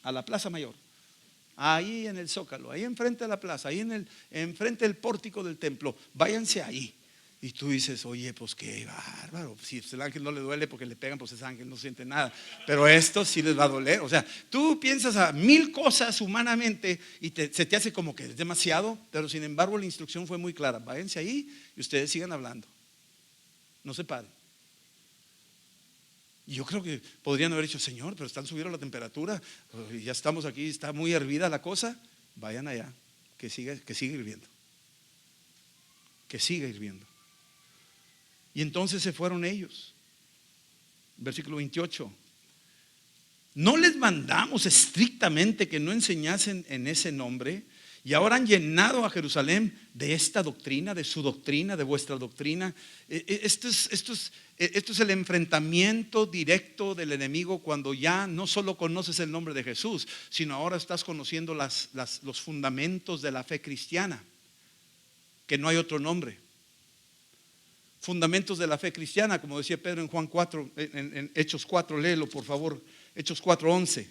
A la plaza mayor, ahí en el Zócalo, ahí enfrente de la plaza, ahí enfrente del pórtico del templo, váyanse ahí. Y tú dices, oye, pues qué bárbaro. Si el ángel no le duele porque le pegan, pues ese ángel no siente nada. Pero esto sí les va a doler. O sea, tú piensas a mil cosas humanamente y se te hace como que es demasiado. Pero sin embargo la instrucción fue muy clara. Váyanse ahí y ustedes sigan hablando. No se paren. Y yo creo que podrían haber dicho, Señor, pero están subiendo la temperatura. Ya estamos aquí, está muy hervida la cosa. Vayan allá, que siga hirviendo. Que siga hirviendo. Y entonces se fueron ellos. Versículo 28. ¿No les mandamos estrictamente que no enseñasen en ese nombre? Y ahora han llenado a Jerusalén de esta doctrina, de su doctrina, de vuestra doctrina. Esto es el enfrentamiento directo del enemigo cuando ya no solo conoces el nombre de Jesús, sino ahora estás conociendo los fundamentos de la fe cristiana, que no hay otro nombre. Fundamentos de la fe cristiana, como decía Pedro en Juan 4, en Hechos 4, léelo por favor, Hechos 4:11.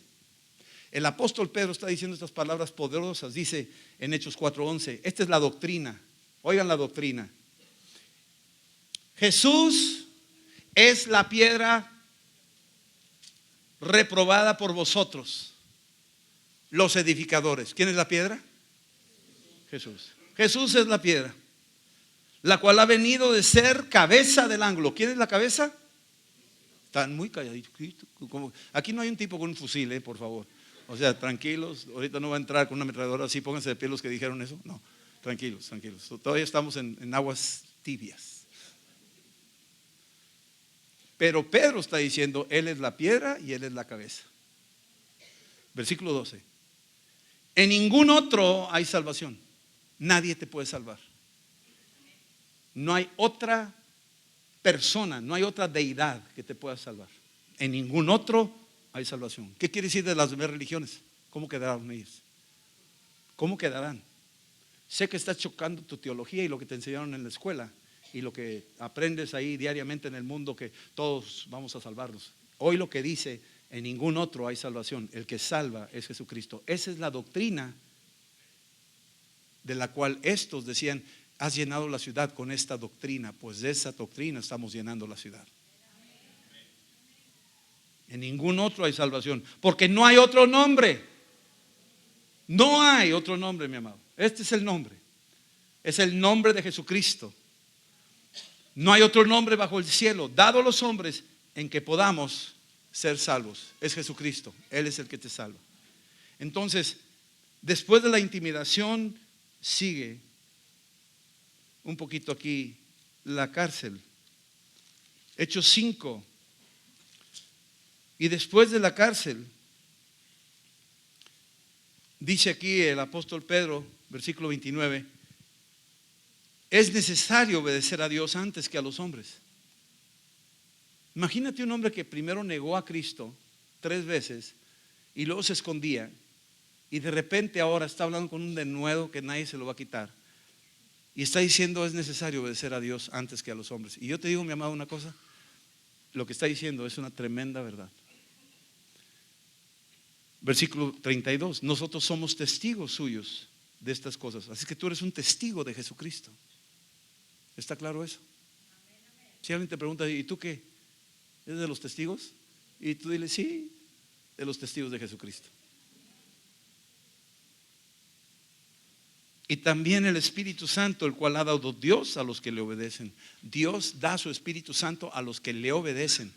El apóstol Pedro está diciendo estas palabras poderosas, dice en Hechos 4:11, esta es la doctrina, oigan la doctrina. Jesús es la piedra reprobada por vosotros, los edificadores. ¿Quién es la piedra? Jesús. Jesús es la piedra, la cual ha venido de ser cabeza del ángulo. ¿Quién es la cabeza? Están muy calladitos. Aquí no hay un tipo con un fusil, por favor. O sea, tranquilos. Ahorita no va a entrar con una ametralladora así. Pónganse de pie los que dijeron eso. No, tranquilos. Todavía estamos en aguas tibias. Pero Pedro está diciendo, Él es la piedra y Él es la cabeza. Versículo 12. En ningún otro hay salvación. Nadie te puede salvar. No hay otra persona, no hay otra deidad que te pueda salvar. En ningún otro hay salvación. ¿Qué quiere decir de las demás religiones? ¿Cómo quedarán ellas? ¿Cómo quedarán? Sé que estás chocando tu teología y lo que te enseñaron en la escuela y lo que aprendes ahí diariamente en el mundo, que todos vamos a salvarnos. Hoy lo que dice, en ningún otro hay salvación. El que salva es Jesucristo. Esa es la doctrina de la cual estos decían: has llenado la ciudad con esta doctrina. Pues de esa doctrina estamos llenando la ciudad. En ningún otro hay salvación, porque no hay otro nombre. No hay otro nombre, mi amado. Este es el nombre. Es el nombre de Jesucristo. No hay otro nombre bajo el cielo dado a los hombres en que podamos ser salvos. Es Jesucristo. Él es el que te salva. Entonces, después de la intimidación, sigue un poquito aquí la cárcel. Hechos 5. Y después de la cárcel, dice aquí el apóstol Pedro, versículo 29, es necesario obedecer a Dios antes que a los hombres. Imagínate un hombre que primero negó a Cristo 3 veces y luego se escondía, y de repente ahora está hablando con un denuedo que nadie se lo va a quitar, y está diciendo: es necesario obedecer a Dios antes que a los hombres. Y yo te digo, mi amado, una cosa: lo que está diciendo es una tremenda verdad. Versículo 32, nosotros somos testigos suyos de estas cosas. Así que tú eres un testigo de Jesucristo. ¿Está claro eso? Si alguien te pregunta: ¿y tú qué? ¿Eres de los testigos? Y tú dile: sí, de los testigos de Jesucristo. Y también el Espíritu Santo, el cual ha dado Dios a los que le obedecen. Dios da su Espíritu Santo a los que le obedecen.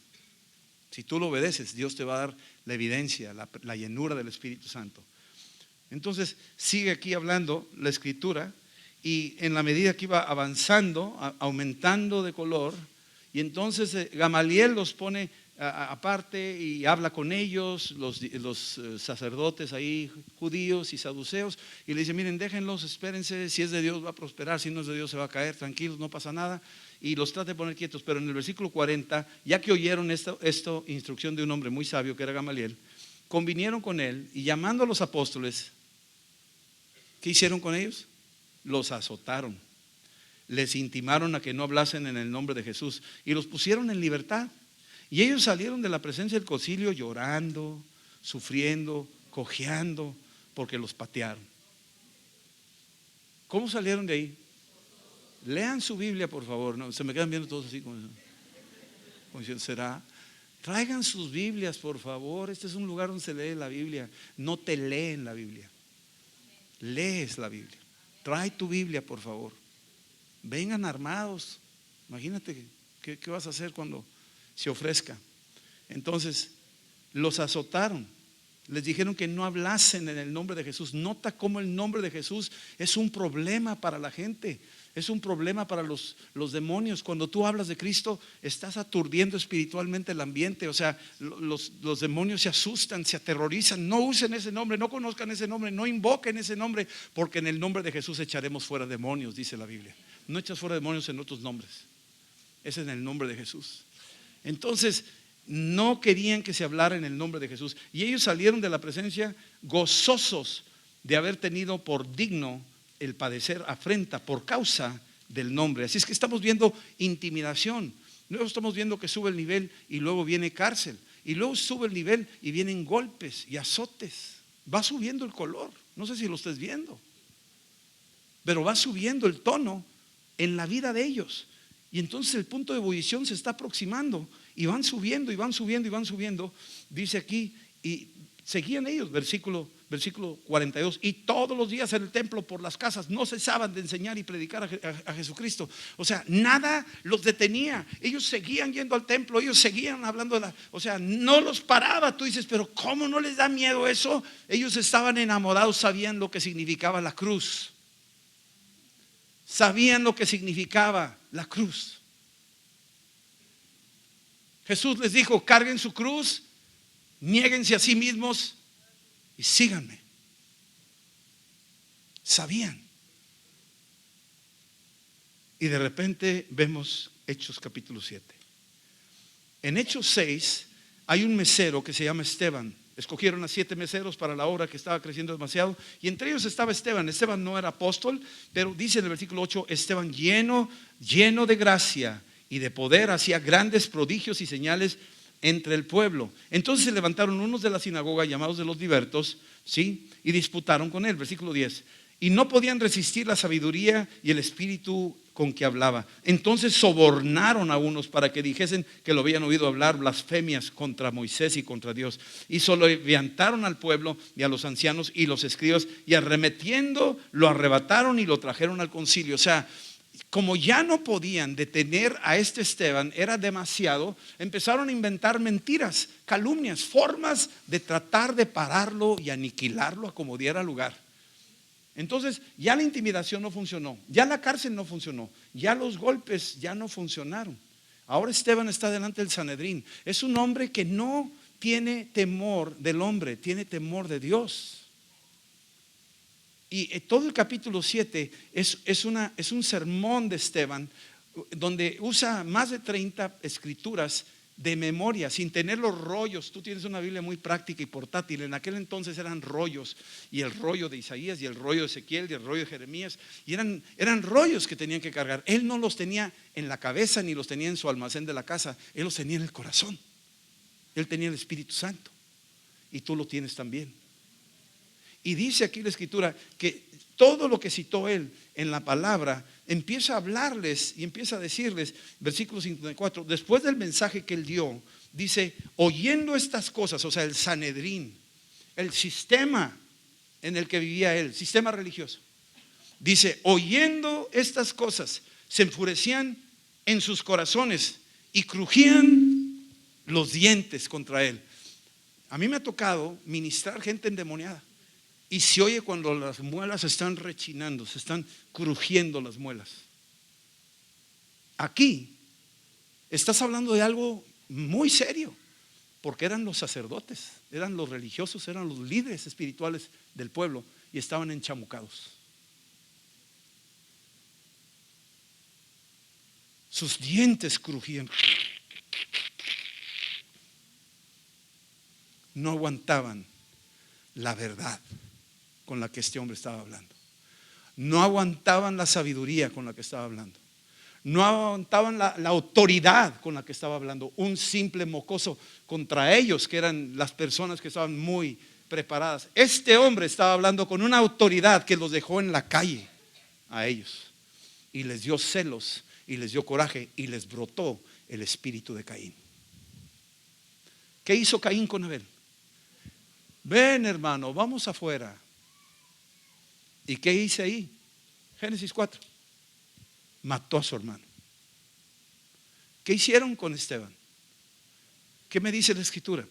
Si tú lo obedeces, Dios te va a dar la evidencia, la llenura del Espíritu Santo. Entonces sigue aquí hablando la Escritura, y en la medida que iba avanzando, aumentando de color, y entonces Gamaliel los pone aparte y habla con ellos, los sacerdotes ahí, judíos y saduceos, y le dice: miren, déjenlos, espérense, si es de Dios va a prosperar, si no es de Dios se va a caer, tranquilos, no pasa nada. Y los trata de poner quietos. Pero en el versículo 40, ya que oyeron esta instrucción de un hombre muy sabio que era Gamaliel, convinieron con él, y llamando a los apóstoles, ¿qué hicieron con ellos? Los azotaron, les intimaron a que no hablasen en el nombre de Jesús, y los pusieron en libertad. Y ellos salieron de la presencia del concilio llorando, sufriendo, cojeando, porque los patearon. ¿Cómo salieron de ahí? Lean su Biblia, por favor. No, se me quedan viendo todos así como diciendo: ¿será? Traigan sus Biblias, por favor. Este es un lugar donde se lee la Biblia. No te leen la Biblia, lees la Biblia. Trae tu Biblia, por favor. Vengan armados. Imagínate qué vas a hacer cuando se ofrezca. Entonces los azotaron, les dijeron que no hablasen en el nombre de Jesús. Nota cómo el nombre de Jesús es un problema para la gente, es un problema para los demonios. Cuando tú hablas de Cristo, estás aturdiendo espiritualmente el ambiente. O sea, los demonios se asustan, se aterrorizan. No usen ese nombre, no conozcan ese nombre, no invoquen ese nombre, porque en el nombre de Jesús echaremos fuera demonios, dice la Biblia. No echas fuera demonios en otros nombres, es en el nombre de Jesús. Entonces no querían que se hablara en el nombre de Jesús, y ellos salieron de la presencia gozosos de haber tenido por digno el padecer afrenta por causa del nombre. Así es que estamos viendo intimidación, luego estamos viendo que sube el nivel y luego viene cárcel, y luego sube el nivel y vienen golpes y azotes. Va subiendo el color, no sé si lo estés viendo, pero va subiendo el tono en la vida de ellos. Y entonces el punto de ebullición se está aproximando, y van subiendo y van subiendo y van subiendo. Dice aquí: y seguían ellos, versículo 42, y todos los días en el templo, por las casas, no cesaban de enseñar y predicar a Jesucristo. O sea, nada los detenía. Ellos seguían yendo al templo, ellos seguían hablando o sea, no los paraba. Tú dices: pero ¿cómo no les da miedo eso? Ellos estaban enamorados, sabían lo que significaba la cruz, sabían lo que significaba la cruz. Jesús les dijo: carguen su cruz, niéguense a sí mismos y síganme. Sabían. Y de repente vemos Hechos capítulo 7. En Hechos 6 hay un mesero que se llama Esteban. Escogieron a 7 meseros para la obra que estaba creciendo demasiado, y entre ellos estaba Esteban. Esteban no era apóstol, pero dice en el versículo 8, Esteban lleno de gracia y de poder, hacía grandes prodigios y señales entre el pueblo. Entonces se levantaron unos de la sinagoga llamados de los libertos, ¿sí? Y disputaron con él, versículo 10. Y no podían resistir la sabiduría y el espíritu con que hablaba. Entonces sobornaron a unos para que dijesen que lo habían oído hablar blasfemias contra Moisés y contra Dios. Y levantaron al pueblo y a los ancianos y los escribas, y arremetiendo lo arrebataron y lo trajeron al concilio. O sea, como ya no podían detener a este Esteban, era demasiado, empezaron a inventar mentiras, calumnias, formas de tratar de pararlo y aniquilarlo a como diera lugar. Entonces ya la intimidación no funcionó, ya la cárcel no funcionó, ya los golpes ya no funcionaron. Ahora Esteban está delante del Sanedrín. Es un hombre que no tiene temor del hombre, tiene temor de Dios. Y todo el capítulo 7 es un sermón de Esteban, donde usa más de 30 escrituras de memoria, sin tener los rollos. Tú tienes una Biblia muy práctica y portátil. En aquel entonces eran rollos, y el rollo de Isaías y el rollo de Ezequiel y el rollo de Jeremías, y eran rollos que tenían que cargar. Él no los tenía en la cabeza ni los tenía en su almacén de la casa, él los tenía en el corazón. Él tenía el Espíritu Santo, y tú lo tienes también. Y dice aquí la escritura que todo lo que citó él en la palabra, empieza a hablarles y empieza a decirles, versículo 54, después del mensaje que él dio, dice, oyendo estas cosas, o sea, el Sanedrín, el sistema en el que vivía él, sistema religioso, dice, oyendo estas cosas, se enfurecían en sus corazones y crujían los dientes contra él. A mí me ha tocado ministrar gente endemoniada, y se oye cuando las muelas están rechinando, se están crujiendo las muelas. Aquí estás hablando de algo muy serio, porque eran los sacerdotes, eran los religiosos, eran los líderes espirituales del pueblo, y estaban enchamucados. Sus dientes crujían. No aguantaban la verdad con la que este hombre estaba hablando. No aguantaban la sabiduría con la que estaba hablando. No aguantaban la autoridad con la que estaba hablando. Un simple mocoso contra ellos, que eran las personas que estaban muy preparadas. Este hombre estaba hablando con una autoridad que los dejó en la calle a ellos, y les dio celos y les dio coraje, y les brotó el espíritu de Caín. ¿Qué hizo Caín con Abel? Ven, hermano, vamos afuera. ¿Y qué hice ahí? Génesis 4. Mató a su hermano. ¿Qué hicieron con Esteban? ¿Qué me dice la escritura?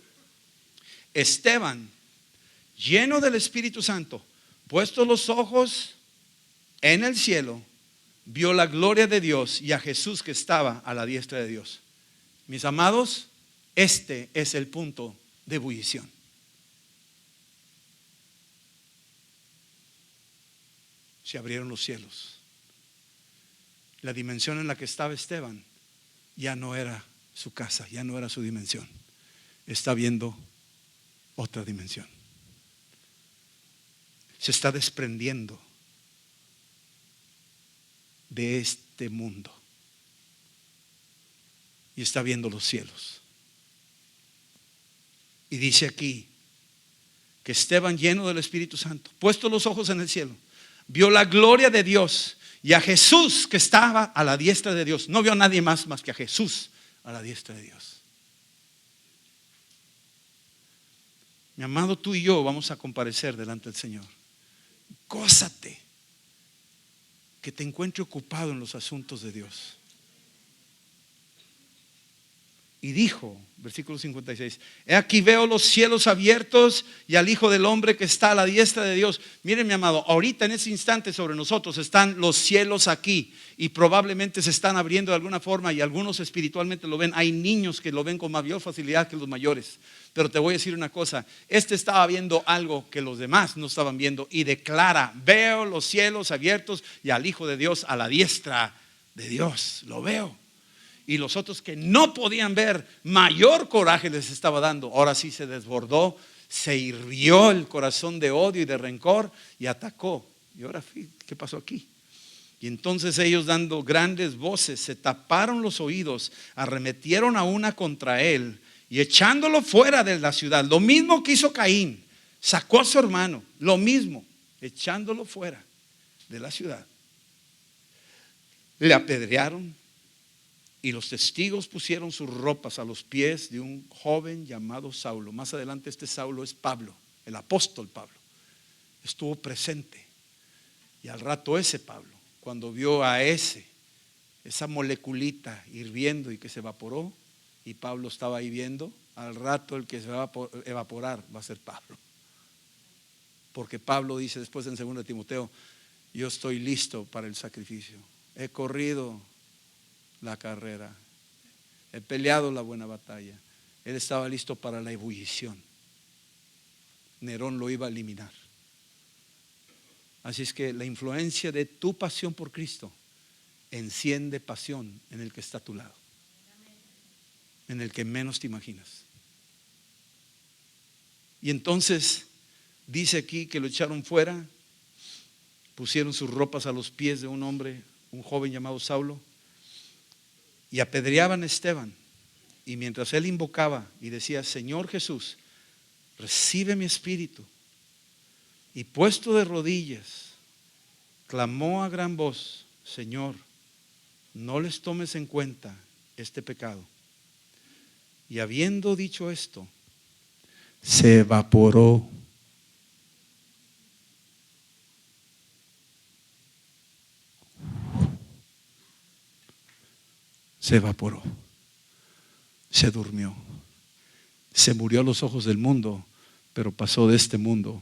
Esteban, lleno del Espíritu Santo, puestos los ojos en el cielo, vio la gloria de Dios y a Jesús que estaba a la diestra de Dios. Mis amados, este es el punto de ebullición. Se abrieron los cielos. La dimensión en la que estaba Esteban ya no era su casa, ya no era su dimensión. Está viendo otra dimensión. Se está desprendiendo de este mundo y está viendo los cielos. Y dice aquí que Esteban, lleno del Espíritu Santo, puesto los ojos en el cielo, vio la gloria de Dios y a Jesús que estaba a la diestra de Dios. No vio a nadie más que a Jesús a la diestra de Dios. Mi amado, tú y yo vamos a comparecer delante del Señor. Gózate que te encuentre ocupado en los asuntos de Dios. Y dijo, versículo 56, he aquí veo los cielos abiertos y al Hijo del Hombre que está a la diestra de Dios. Miren, mi amado, ahorita en ese instante sobre nosotros están los cielos aquí, y probablemente se están abriendo de alguna forma, y algunos espiritualmente lo ven. Hay niños que lo ven con mayor facilidad que los mayores. Pero te voy a decir una cosa, este estaba viendo algo que los demás no estaban viendo, y declara, veo los cielos abiertos y al Hijo de Dios a la diestra de Dios, lo veo. Y los otros que no podían ver, mayor coraje les estaba dando. Ahora sí se desbordó, se hirvió el corazón de odio y de rencor y atacó. Y ahora, ¿qué pasó aquí? Y entonces ellos, dando grandes voces, se taparon los oídos, arremetieron a una contra él y echándolo fuera de la ciudad. Lo mismo que hizo Caín, sacó a su hermano, lo mismo, echándolo fuera de la ciudad. Le apedrearon y los testigos pusieron sus ropas a los pies de un joven llamado Saulo. Más adelante este Saulo es Pablo, el apóstol Pablo. Estuvo presente. Y al rato ese Pablo, cuando vio a esa moleculita hirviendo y que se evaporó, y Pablo estaba ahí viendo, al rato el que se va a evaporar va a ser Pablo. Porque Pablo dice después en 2 Timoteo, yo estoy listo para el sacrificio. He corrido la carrera, he peleado la buena batalla. Él estaba listo para la ebullición. Nerón lo iba a eliminar. Así es que la influencia de tu pasión por Cristo enciende pasión en el que está a tu lado, en el que menos te imaginas. Y entonces dice aquí que lo echaron fuera, pusieron sus ropas a los pies de un hombre, un joven llamado Saulo, y apedreaban a Esteban. Y mientras él invocaba y decía, Señor Jesús, recibe mi espíritu, y puesto de rodillas, clamó a gran voz, Señor, no les tomes en cuenta este pecado. Y habiendo dicho esto, se evaporó. Se evaporó, se durmió, se murió a los ojos del mundo, pero pasó de este mundo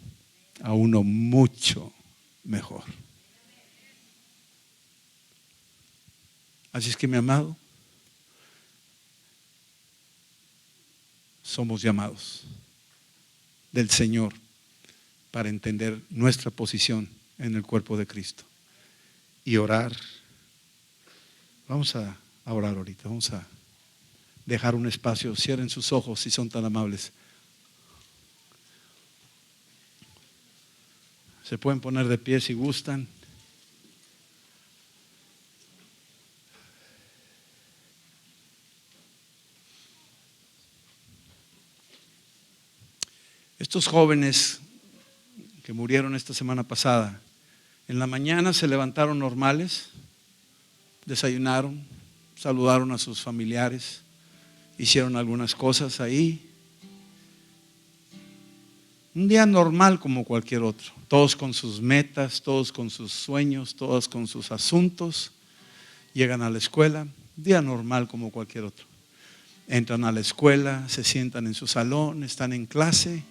a uno mucho mejor. Así es que, mi amado, somos llamados del Señor para entender nuestra posición en el cuerpo de Cristo y orar. Vamos a orar ahorita, vamos a dejar un espacio. Cierren sus ojos si son tan amables. Se pueden poner de pie si gustan. Estos jóvenes que murieron esta semana pasada, en la mañana se levantaron normales, desayunaron, saludaron a sus familiares, hicieron algunas cosas ahí. Un día normal como cualquier otro, todos con sus metas, todos con sus sueños, todos con sus asuntos. Llegan a la escuela, un día normal como cualquier otro. Entran a la escuela, se sientan en su salón, están en clase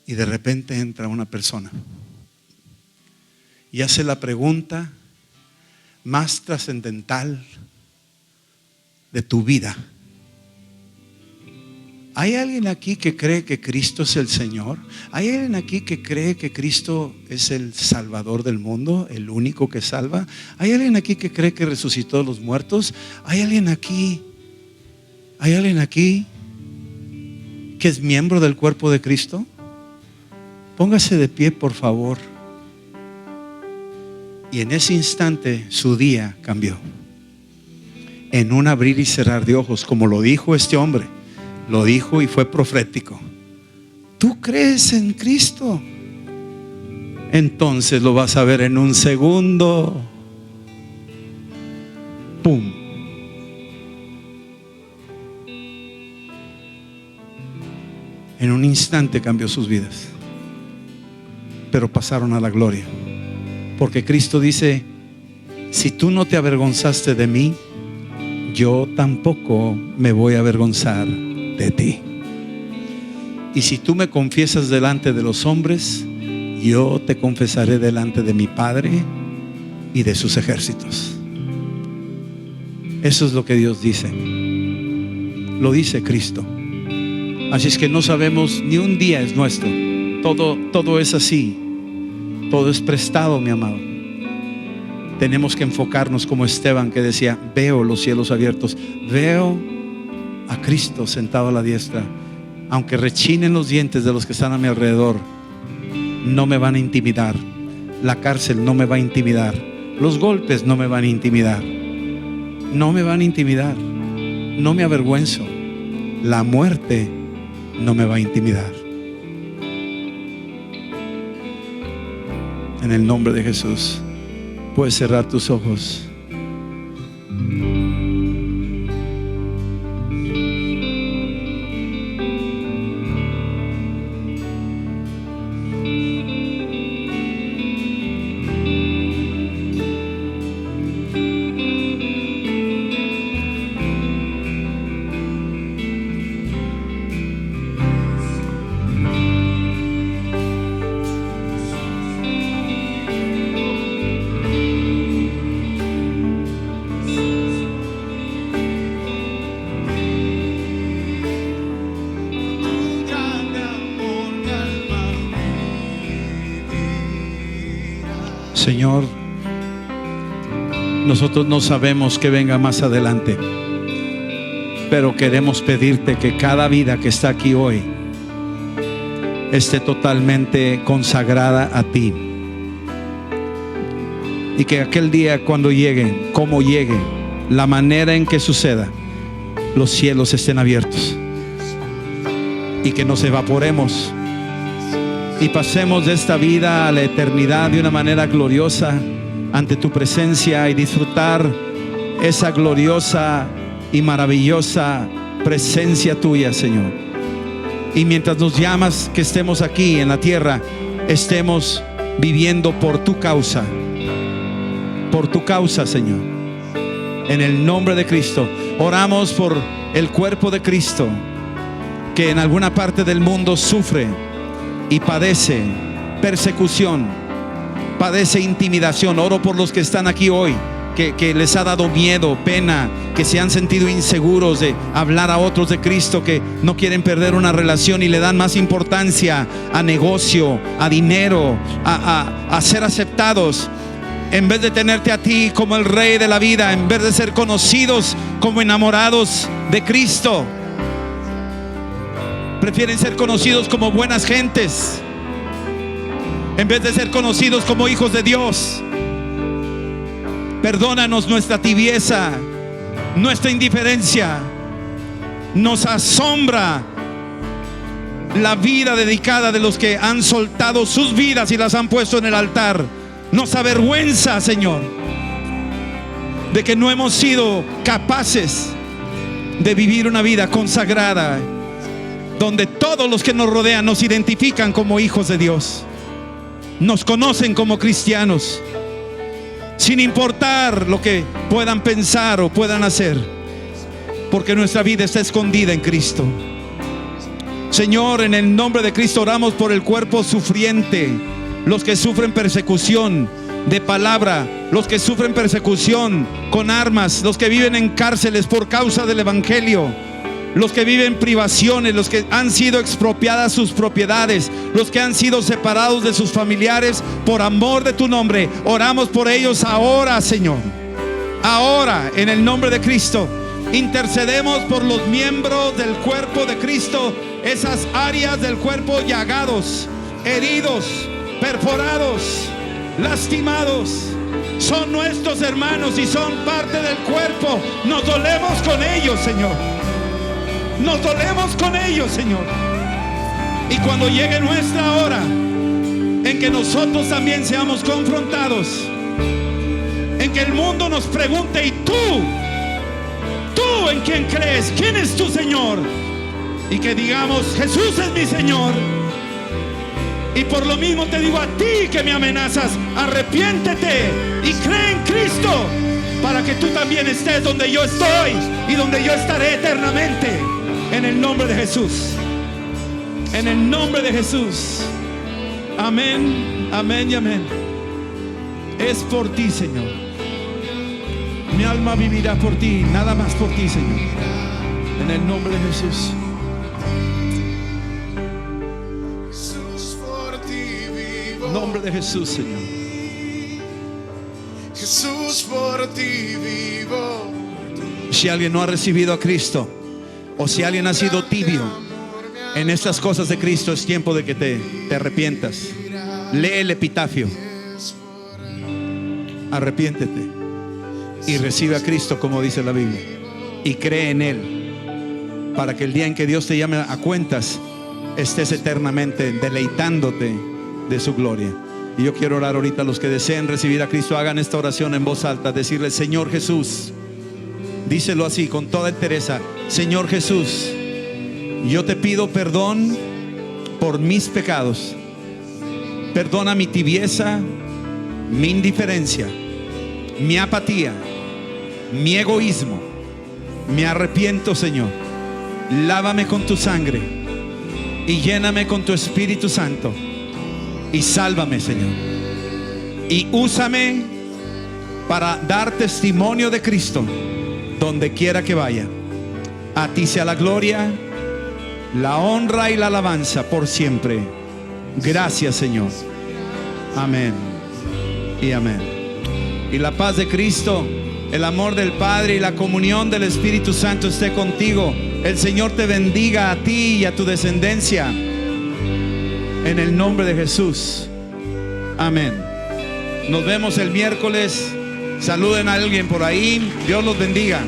y de repente entra una persona y hace la pregunta más trascendental de tu vida. ¿Hay alguien aquí que cree que Cristo es el Señor? ¿Hay alguien aquí que cree que Cristo es el Salvador del mundo, el único que salva? ¿Hay alguien aquí que cree que resucitó a los muertos? ¿Hay alguien aquí que es miembro del cuerpo de Cristo? Póngase de pie, por favor. Y en ese instante su día cambió. En un abrir y cerrar de ojos, como lo dijo este hombre. Lo dijo y fue profético. ¿Tú crees en Cristo? Entonces lo vas a ver en un segundo. ¡Pum! En un instante cambió sus vidas. Pero pasaron a la gloria. Porque Cristo dice, si tú no te avergonzaste de mí, yo tampoco me voy a avergonzar de ti. Y si tú me confiesas delante de los hombres, yo te confesaré delante de mi Padre y de sus ejércitos. Eso es lo que Dios dice. Lo dice Cristo. Así es que no sabemos, ni un día es nuestro. Todo es así. Todo es prestado, mi amado. tenemos que enfocarnos como Esteban, que decía: veo los cielos abiertos, veo a Cristo sentado a la diestra. Aunque rechinen los dientes de los que están a mi alrededor, no me van a intimidar. La cárcel no me va a intimidar. Los golpes no me van a intimidar. No me van a intimidar. No me avergüenzo. La muerte no me va a intimidar. En el nombre de Jesús, puedes cerrar tus ojos. Señor, nosotros no sabemos qué venga más adelante, pero queremos pedirte que cada vida que está aquí hoy esté totalmente consagrada a ti, y que aquel día, cuando llegue, como llegue, la manera en que suceda, los cielos estén abiertos y que nos evaporemos y pasemos de esta vida a la eternidad de una manera gloriosa ante tu presencia, y disfrutar esa gloriosa y maravillosa presencia tuya, Señor. Y mientras nos llamas que estemos aquí en la tierra, estemos viviendo por tu causa, Señor. En el nombre de Cristo, oramos por el cuerpo de Cristo, que en alguna parte del mundo sufre y padece persecución, padece intimidación. Oro por los que están aquí hoy, que les ha dado miedo, pena, que se han sentido inseguros de hablar a otros de Cristo, que no quieren perder una relación y le dan más importancia a negocio, a dinero, a ser aceptados, en vez de tenerte a ti como el Rey de la vida, en vez de ser conocidos como enamorados de Cristo. Prefieren ser conocidos como buenas gentes en vez de ser conocidos como hijos de Dios. Perdónanos nuestra tibieza, nuestra indiferencia. Nos asombra la vida dedicada de los que han soltado sus vidas y las han puesto en el altar. Nos avergüenza, Señor, de que no hemos sido capaces de vivir una vida consagrada, donde todos los que nos rodean nos identifican como hijos de Dios, nos conocen como cristianos, sin importar lo que puedan pensar o puedan hacer, porque nuestra vida está escondida en Cristo. Señor, en el nombre de Cristo oramos por el cuerpo sufriente, los que sufren persecución de palabra, los que sufren persecución con armas, los que viven en cárceles por causa del evangelio, los que viven privaciones, los que han sido expropiadas sus propiedades, los que han sido separados de sus familiares por amor de tu nombre. Oramos por ellos ahora, Señor. Ahora, en el nombre de Cristo, intercedemos por los miembros del cuerpo de Cristo, esas áreas del cuerpo llagados, heridos, perforados, lastimados. Son nuestros hermanos y son parte del cuerpo. Nos dolemos con ellos, Señor. Nos dolemos con ellos, Señor. Y cuando llegue nuestra hora en que nosotros también seamos confrontados, en que el mundo nos pregunte: ¿y tú en quién crees? ¿Quién es tu Señor? Y que digamos: Jesús es mi Señor. Y por lo mismo te digo a ti que me amenazas: arrepiéntete y cree en Cristo, para que tú también estés donde yo estoy y donde yo estaré eternamente. En el nombre de Jesús. En el nombre de Jesús. Amén, amén y amén. Es por ti, Señor. Mi alma vivirá por ti, nada más por ti, Señor. En el nombre de Jesús. Jesús, por ti vivo. Nombre de Jesús, Señor. Jesús, Jesús, por ti vivo. Si alguien no ha recibido a Cristo, o si alguien ha sido tibio en estas cosas de Cristo, es tiempo de que te arrepientas. Lee el epitafio. Arrepiéntete y recibe a Cristo, como dice la Biblia, y cree en Él, para que el día en que Dios te llame a cuentas, estés eternamente deleitándote de su gloria. Y yo quiero orar ahorita. Los que deseen recibir a Cristo, hagan esta oración en voz alta. Decirle: Señor Jesús, díselo así con toda entereza: Señor Jesús, yo te pido perdón por mis pecados. Perdona mi tibieza, mi indiferencia, mi apatía, mi egoísmo. Me arrepiento, Señor. Lávame con tu sangre y lléname con tu Espíritu Santo. Y sálvame, Señor. Y úsame para dar testimonio de Cristo donde quiera que vaya. A ti sea la gloria, la honra y la alabanza por siempre. Gracias, Señor. Amén y amén. Y la paz de Cristo, el amor del Padre y la comunión del Espíritu Santo esté contigo. El Señor te bendiga a ti y a tu descendencia, en el nombre de Jesús. Amén. Nos vemos el miércoles. Saluden a alguien por ahí. Dios los bendiga.